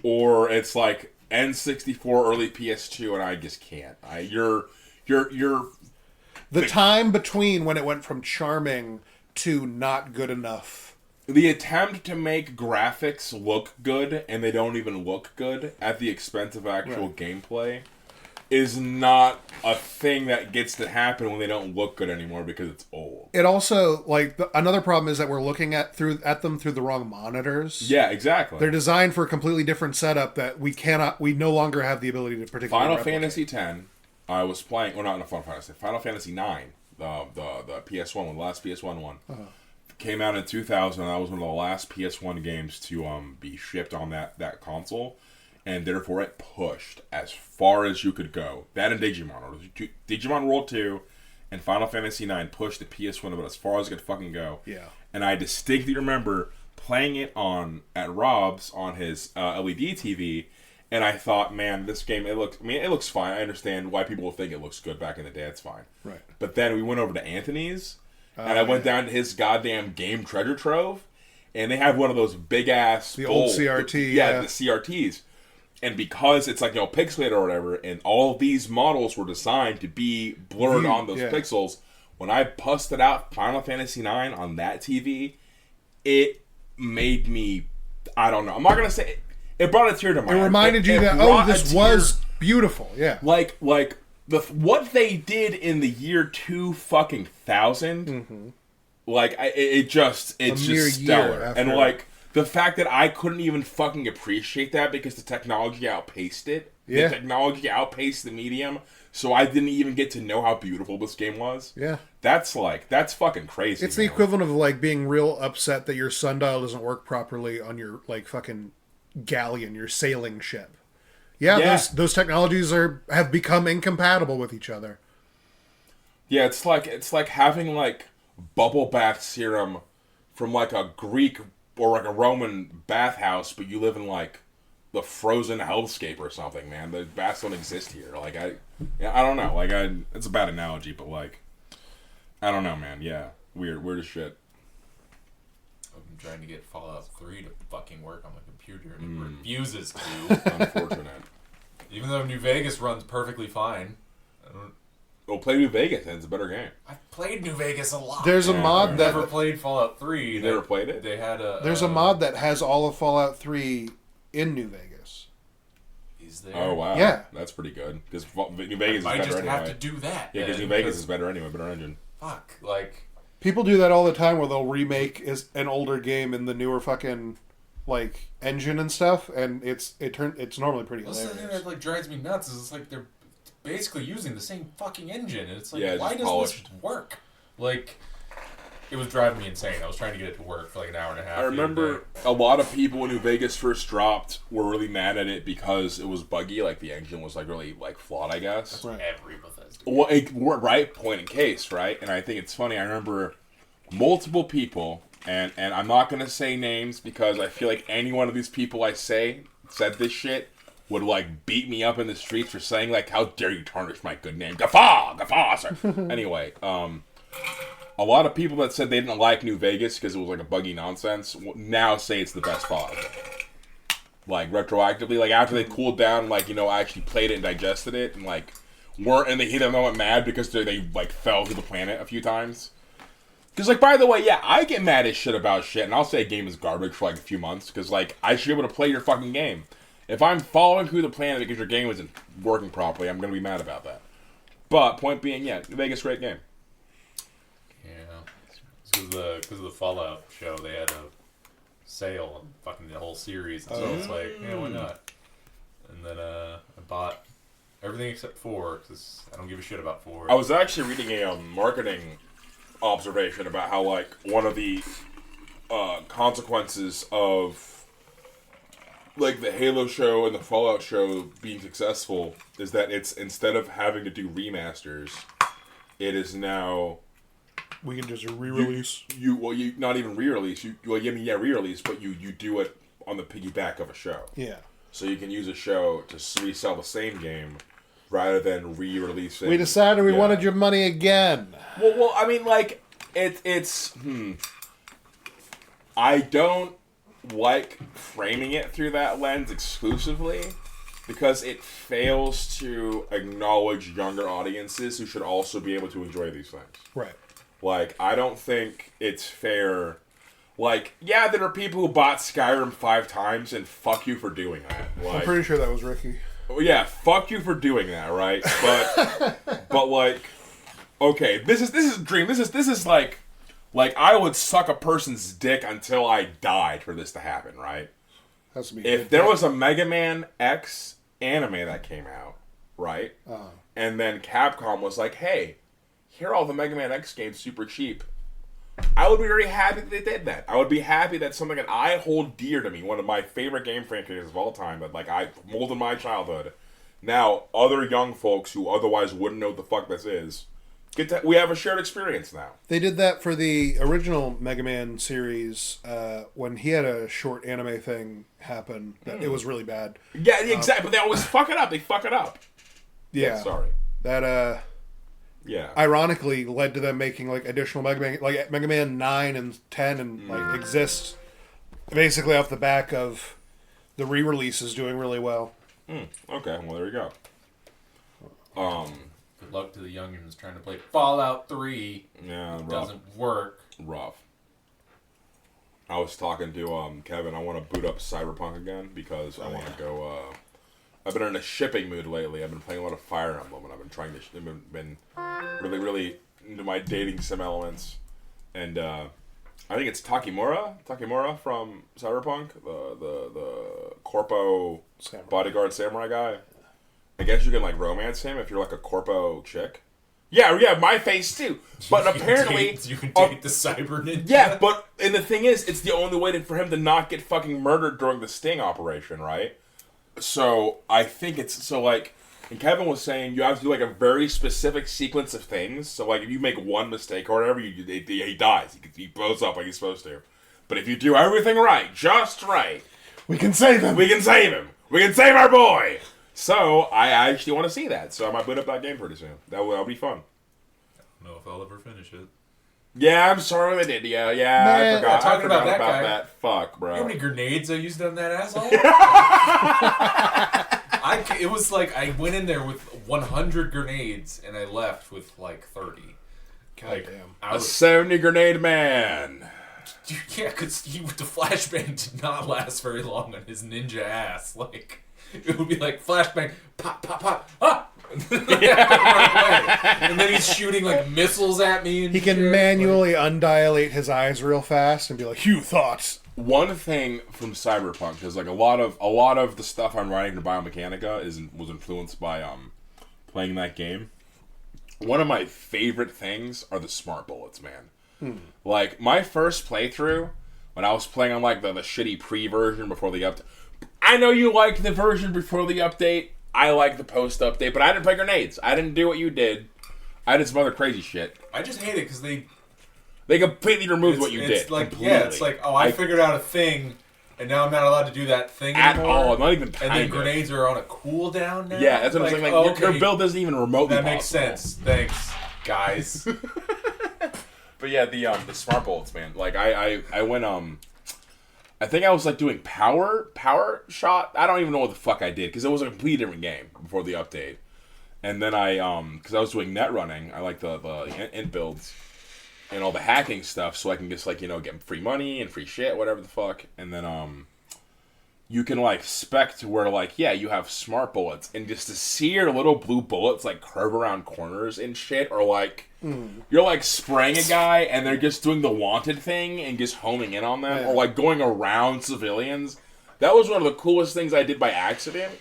[SPEAKER 4] or it's like N64 early PS2 and I just can't. You're
[SPEAKER 3] The time between when it went from charming to not good enough.
[SPEAKER 4] the attempt to make graphics look good and they don't even look good at the expense of actual gameplay is not a thing that gets to happen when they don't look good anymore because it's old.
[SPEAKER 3] It also like another problem is that we're looking at them through the wrong monitors.
[SPEAKER 4] Yeah, exactly.
[SPEAKER 3] They're designed for a completely different setup that we no longer have the ability to particularly
[SPEAKER 4] Final
[SPEAKER 3] replicate.
[SPEAKER 4] Fantasy X, I was playing, or not Final Fantasy, Final Fantasy IX, the PS1 one, the last PS1 one, came out in 2000, and that was one of the last PS1 games to be shipped on that console, and therefore it pushed as far as you could go. That and Digimon World 2 and Final Fantasy IX pushed the PS1 about as far as it could fucking go.
[SPEAKER 3] Yeah.
[SPEAKER 4] And I distinctly remember playing it at Rob's on his LED TV, and I thought, man, this game, it looks fine. I understand why people think it looks good back in the day. It's fine.
[SPEAKER 3] Right.
[SPEAKER 4] But then we went over to Anthony's, and I went down to his goddamn game treasure trove, and they have one of those big-ass...
[SPEAKER 3] The old CRT,
[SPEAKER 4] Yeah, the CRTs. And because it's like, pixelated or whatever, and all these models were designed to be blurred on those pixels, when I busted out Final Fantasy IX on that TV, it made me, I don't know. I'm not going to say, it brought a tear to my eye.
[SPEAKER 3] It reminded you that, this was beautiful. Yeah.
[SPEAKER 4] Like what they did in the year 2000, it's just stellar. And like, the fact that I couldn't even fucking appreciate that because the technology outpaced it. Yeah. The technology outpaced the medium, so I didn't even get to know how beautiful this game was.
[SPEAKER 3] Yeah.
[SPEAKER 4] That's fucking crazy.
[SPEAKER 3] It's the equivalent of like being real upset that your sundial doesn't work properly on your like fucking galleon, your sailing ship. Yeah. Those technologies have become incompatible with each other.
[SPEAKER 4] Yeah, it's like having like bubble bath serum from like a Greek or like a Roman bathhouse, but you live in like the frozen hellscape or something, man. The baths don't exist here. Like I don't know. Like it's a bad analogy, but like I don't know, man. Yeah, weird as shit.
[SPEAKER 2] I'm trying to get Fallout 3 to fucking work on my computer, and it refuses to.
[SPEAKER 4] Unfortunate.
[SPEAKER 2] Even though New Vegas runs perfectly fine.
[SPEAKER 4] Well, play New Vegas, and it's a better game.
[SPEAKER 2] I've played New Vegas a lot.
[SPEAKER 3] There's a mod that...
[SPEAKER 2] never played Fallout 3.
[SPEAKER 4] You never played it?
[SPEAKER 2] They had a...
[SPEAKER 3] There's a mod that has all of Fallout 3 in New Vegas.
[SPEAKER 2] Is there?
[SPEAKER 4] Oh, wow.
[SPEAKER 3] Yeah.
[SPEAKER 4] That's pretty good. Because New Vegas is better anyway.
[SPEAKER 2] I just have to do that.
[SPEAKER 4] Yeah, because New Vegas is better anyway, better engine.
[SPEAKER 2] Fuck, like...
[SPEAKER 3] People do that all the time where they'll remake an older game in the newer fucking... like engine and stuff, and it's normally pretty hilarious.
[SPEAKER 2] The thing that like drives me nuts is it's like they're basically using the same fucking engine, and it's like,
[SPEAKER 4] why
[SPEAKER 2] does this work? Like, it was driving me insane. I was trying to get it to work for like an hour and a half.
[SPEAKER 4] I remember a lot of people when New Vegas first dropped were really mad at it because it was buggy, like the engine was like really like flawed, I guess.
[SPEAKER 2] That's right. Every Bethesda.
[SPEAKER 4] Well, right, point in case, right? And I think it's funny. I remember multiple people. And I'm not going to say names because I feel like any one of these people I said this shit would, like, beat me up in the streets for saying, like, how dare you tarnish my good name. Guffaw, sir. Anyway, a lot of people that said they didn't like New Vegas because it was, like, a buggy nonsense now say it's the best Fallout game. Like, retroactively, like, after they cooled down, like, actually played it and digested it and, like, weren't in the heat of the moment mad because they like, fell to the planet a few times. Because, like, by the way, yeah, I get mad as shit about shit, and I'll say a game is garbage for, like, a few months, because, like, I should be able to play your fucking game. If I'm following through the planet because your game isn't working properly, I'm going to be mad about that. But, point being, yeah, New Vegas, great game.
[SPEAKER 2] Yeah. Because of the Fallout show, they had a sale on fucking the whole series, and so it's like, yeah, why not? And then I bought everything except 4, because I don't give a shit about 4.
[SPEAKER 4] I was actually reading a marketing observation about how, like, one of the consequences of, like, the Halo show and the Fallout show being successful is that it's, instead of having to do remasters, it is now...
[SPEAKER 3] We can just re-release.
[SPEAKER 4] You not even re-release. Re-release, but you do it on the piggyback of a show.
[SPEAKER 3] Yeah.
[SPEAKER 4] So you can use a show to resell the same game rather than re-releasing.
[SPEAKER 3] We decided we wanted your money again.
[SPEAKER 4] Well, I mean, like, it's I don't like framing it through that lens exclusively because it fails to acknowledge younger audiences who should also be able to enjoy these things.
[SPEAKER 3] Right.
[SPEAKER 4] Like, I don't think it's fair. Like, yeah, there are people who bought Skyrim 5 times, and fuck you for doing that. Like,
[SPEAKER 3] I'm pretty sure that was Ricky.
[SPEAKER 4] Well, yeah, fuck you for doing that, right? But like, okay, this is dream. This is like I would suck a person's dick until I died for this to happen, right?
[SPEAKER 3] Has to be
[SPEAKER 4] if there was a Mega Man X anime that came out, right? And then Capcom was like, hey, here are all the Mega Man X games super cheap. I would be very happy that they did that. I would be happy that something that I hold dear to me, one of my favorite game franchises of all time, that like I molded my childhood. Now, other young folks who otherwise wouldn't know what the fuck this is, we have a shared experience now.
[SPEAKER 3] They did that for the original Mega Man series when he had a short anime thing happen. That it was really bad.
[SPEAKER 4] Yeah, exactly. But they always fuck it up. They fuck it up.
[SPEAKER 3] Yeah.
[SPEAKER 4] Sorry.
[SPEAKER 3] That
[SPEAKER 4] yeah.
[SPEAKER 3] Ironically led to them making like additional Mega Man, like Mega Man 9 and 10 and like exist basically off the back of the re-releases doing really well.
[SPEAKER 4] Okay, well there you go.
[SPEAKER 2] Good luck to the youngins trying to play Fallout 3.
[SPEAKER 4] Yeah,
[SPEAKER 2] It
[SPEAKER 4] rough.
[SPEAKER 2] doesn't work.
[SPEAKER 4] Rough. I was talking to Kevin. I want to boot up Cyberpunk again because I want to go. I've been in a shipping mood lately. I've been playing a lot of Fire Emblem, and I've been trying to. I've been really into my dating sim elements, and I think it's Takemura from Cyberpunk, the corpo bodyguard samurai guy. I guess you can like romance him if you're like a corpo chick. Yeah, my face too. But apparently
[SPEAKER 2] you can date the cyber ninja.
[SPEAKER 4] Yeah, and the thing is, it's the only way for him to not get fucking murdered during the sting operation, right? So I think it's like, and Kevin was saying you have to do like a very specific sequence of things. So like if you make one mistake or whatever, he dies. He blows up like he's supposed to. But if you do everything right, just right,
[SPEAKER 3] We can save him.
[SPEAKER 4] we can save him. We can save our boy. So I actually want to see that. So I might boot up that game pretty soon. That'll be fun.
[SPEAKER 2] I don't know if I'll ever finish it.
[SPEAKER 4] Yeah, I'm sorry I did. Yeah,
[SPEAKER 3] Man,
[SPEAKER 4] I forgot.
[SPEAKER 2] talking about that guy.
[SPEAKER 4] that. Fuck, bro.
[SPEAKER 2] You know how many grenades I used on that asshole? It was like I went in there with 100 grenades and I left with like 30.
[SPEAKER 3] God damn.
[SPEAKER 4] A 70 grenade man.
[SPEAKER 2] Yeah, because the flashbang did not last very long on his ninja ass. Like, it would be like flashbang, pop, pop, pop, ah! And then he's shooting like missiles at me. And
[SPEAKER 3] He can
[SPEAKER 2] shit.
[SPEAKER 3] manually undilate his eyes real fast and be like, "You thoughts."
[SPEAKER 4] One thing from Cyberpunk is like a lot of the stuff I'm writing for Biomechanica was influenced by playing that game. One of my favorite things are the smart bullets, man. Like my first playthrough when I was playing on like the shitty pre-version before the update. I know you like the version before the update. I like the post-update, but I didn't play grenades. I didn't do what you did. I did some other crazy shit.
[SPEAKER 2] I just hate it because they
[SPEAKER 4] completely removed what you did.
[SPEAKER 2] Like,
[SPEAKER 4] completely.
[SPEAKER 2] yeah, it's like, oh, I figured out a thing, and now I'm not allowed to do that thing
[SPEAKER 4] at
[SPEAKER 2] anymore.
[SPEAKER 4] all. Not even kind
[SPEAKER 2] And then
[SPEAKER 4] of.
[SPEAKER 2] grenades are on a cooldown now.
[SPEAKER 4] Yeah, that's what I'm saying. Like, your build isn't even remotely
[SPEAKER 2] That makes
[SPEAKER 4] possible.
[SPEAKER 2] sense. Thanks, guys.
[SPEAKER 4] But yeah, the smart bullets, man. Like I went I think I was like doing power shot. I don't even know what the fuck I did because it was a completely different game before the update. And then I because I was doing net running, I like the int builds and all the hacking stuff, so I can just like get free money and free shit, whatever the fuck. And then you can like spec to where like you have smart bullets, and just to see your little blue bullets like curve around corners and shit, or like you're like spraying a guy and they're just doing the wanted thing and just homing in on them, or like going around civilians. That was one of the coolest things I did by accident.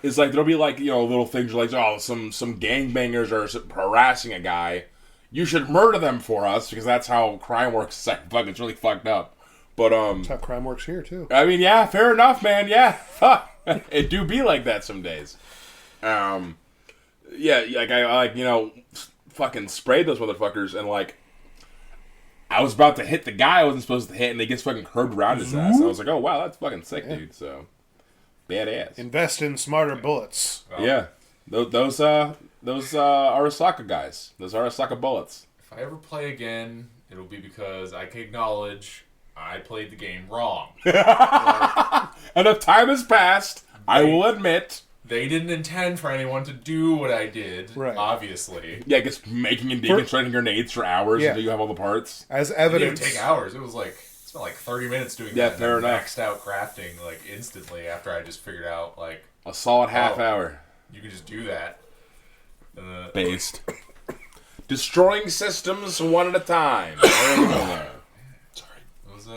[SPEAKER 4] Is like there'll be like little things like, oh, some gangbangers are harassing a guy. You should murder them for us because that's how crime works. It's really fucked up. But
[SPEAKER 3] That's how crime works here too.
[SPEAKER 4] I mean, yeah, fair enough, man. Yeah, it do be like that some days. Yeah, like I fucking sprayed those motherfuckers, and like I was about to hit the guy I wasn't supposed to hit, and they just fucking curved around his ass. I was like, oh wow, that's fucking sick, dude. So badass.
[SPEAKER 3] Invest in smarter bullets.
[SPEAKER 2] Well,
[SPEAKER 4] Yeah, those Arasaka guys. Those Arasaka bullets.
[SPEAKER 2] if I ever play again, it'll be because I can acknowledge I played the game wrong.
[SPEAKER 4] Enough time has passed. I will admit.
[SPEAKER 2] They didn't intend for anyone to do what I did,
[SPEAKER 3] Right.
[SPEAKER 2] obviously.
[SPEAKER 4] Yeah, just making and deconstructing grenades for hours until you have all the parts.
[SPEAKER 3] As
[SPEAKER 2] It didn't even
[SPEAKER 3] evidence.
[SPEAKER 2] take hours. It spent like 30 minutes doing
[SPEAKER 4] Yeah,
[SPEAKER 2] that.
[SPEAKER 4] fair
[SPEAKER 2] and I
[SPEAKER 4] enough.
[SPEAKER 2] maxed out crafting like instantly after I just figured out like
[SPEAKER 4] A solid half
[SPEAKER 2] Oh.
[SPEAKER 4] hour.
[SPEAKER 2] you can just do that.
[SPEAKER 4] Based. Destroying systems one at a time.
[SPEAKER 2] It was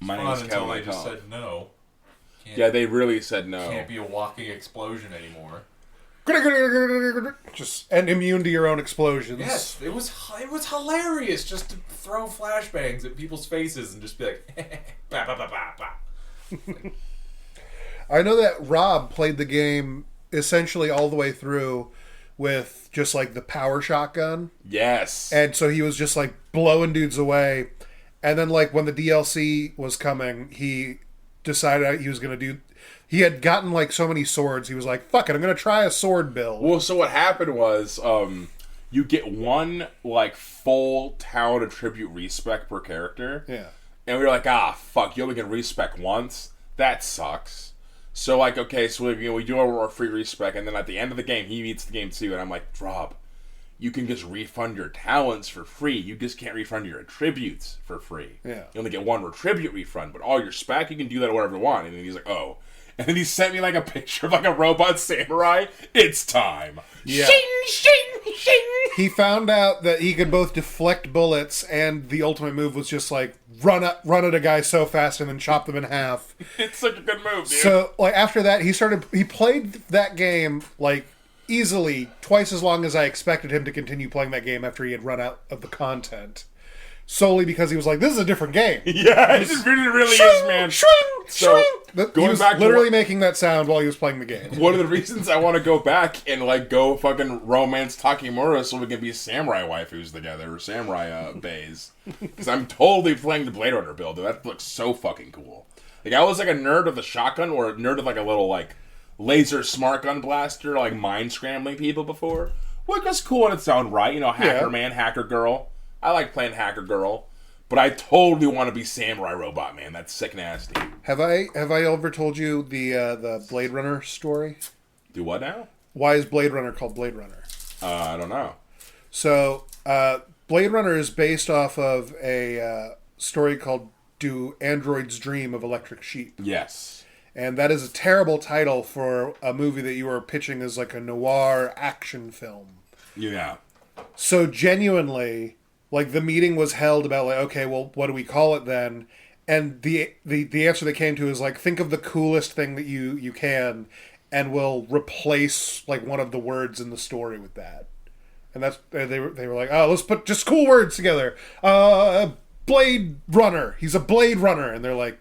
[SPEAKER 4] My
[SPEAKER 2] fun
[SPEAKER 4] name's
[SPEAKER 2] until
[SPEAKER 4] Kevin
[SPEAKER 2] they just
[SPEAKER 4] Lycall.
[SPEAKER 2] said no.
[SPEAKER 4] Yeah, they really said no.
[SPEAKER 2] Can't be a walking explosion anymore.
[SPEAKER 3] Just and immune to your own explosions.
[SPEAKER 2] Yes, it was hilarious just to throw flashbangs at people's faces and just be like, bah, bah, bah, bah, bah.
[SPEAKER 3] I know that Rob played the game essentially all the way through with just like the power shotgun.
[SPEAKER 4] Yes.
[SPEAKER 3] And so he was just like blowing dudes away. And then like when the DLC was coming, he decided he was going to do... He had gotten like so many swords, he was like, fuck it, I'm going to try a sword build.
[SPEAKER 4] Well, so what happened was, you get one, like, full town attribute respec per character.
[SPEAKER 3] Yeah.
[SPEAKER 4] And we were like, fuck, you only can respec once? That sucks. So like, okay, so we do our free respec, and then at the end of the game, he beats the game too, and I'm like, Rob, you can just refund your talents for free. You just can't refund your attributes for free.
[SPEAKER 3] Yeah.
[SPEAKER 4] You only get one attribute refund, but all your spec, you can do that whatever you want. And then he's like, oh. And then he sent me like a picture of like a robot samurai. It's time.
[SPEAKER 3] Yeah.
[SPEAKER 4] Shing, shing, shing.
[SPEAKER 3] He found out that he could both deflect bullets, and the ultimate move was just like run at a guy so fast and then chop them in half.
[SPEAKER 4] It's such a good move, dude.
[SPEAKER 3] So like after that, he played that game like easily twice as long as I expected him to continue playing that game after he had run out of the content. Solely because he was like, this is a different game.
[SPEAKER 4] Yeah, it really is, man. So,
[SPEAKER 3] He was literally making that sound while he was playing the game.
[SPEAKER 4] One of the reasons I want to go back and like go fucking romance Takemura so we can be samurai waifus together, or samurai bays. Because I'm totally playing the Blade Runner build. That looks so fucking cool. Like, I was like a nerd of the shotgun, or a nerd of like a little like laser smart gun blaster, like mind scrambling people before. Which was cool in its own right. You know, hacker man, hacker girl. I like playing hacker girl, but I totally want to be samurai robot man. That's sick nasty.
[SPEAKER 3] Have I ever told you the Blade Runner story?
[SPEAKER 4] Do what now?
[SPEAKER 3] Why is Blade Runner called Blade Runner?
[SPEAKER 4] I don't know.
[SPEAKER 3] So Blade Runner is based off of a story called "Do Androids Dream of Electric Sheep?"
[SPEAKER 4] Yes.
[SPEAKER 3] And that is a terrible title for a movie that you are pitching as like a noir action film.
[SPEAKER 4] Yeah.
[SPEAKER 3] So genuinely, like the meeting was held about like, okay, well, what do we call it then? And the answer they came to is like, think of the coolest thing that you can, and we'll replace like one of the words in the story with that. And that's they were like, oh, let's put just cool words together. Blade Runner. He's a Blade Runner, and they're like,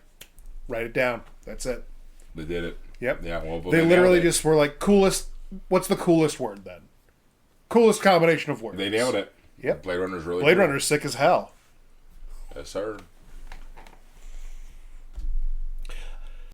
[SPEAKER 3] write it down. That's it.
[SPEAKER 4] They did it.
[SPEAKER 3] Yep.
[SPEAKER 4] Yeah. Well,
[SPEAKER 3] they literally just were like, coolest. What's the coolest word then? Coolest combination of words.
[SPEAKER 4] They nailed it.
[SPEAKER 3] Yep.
[SPEAKER 4] Blade Runner's really
[SPEAKER 3] Blade
[SPEAKER 4] cool.
[SPEAKER 3] Runner's sick as hell.
[SPEAKER 4] Yes, sir.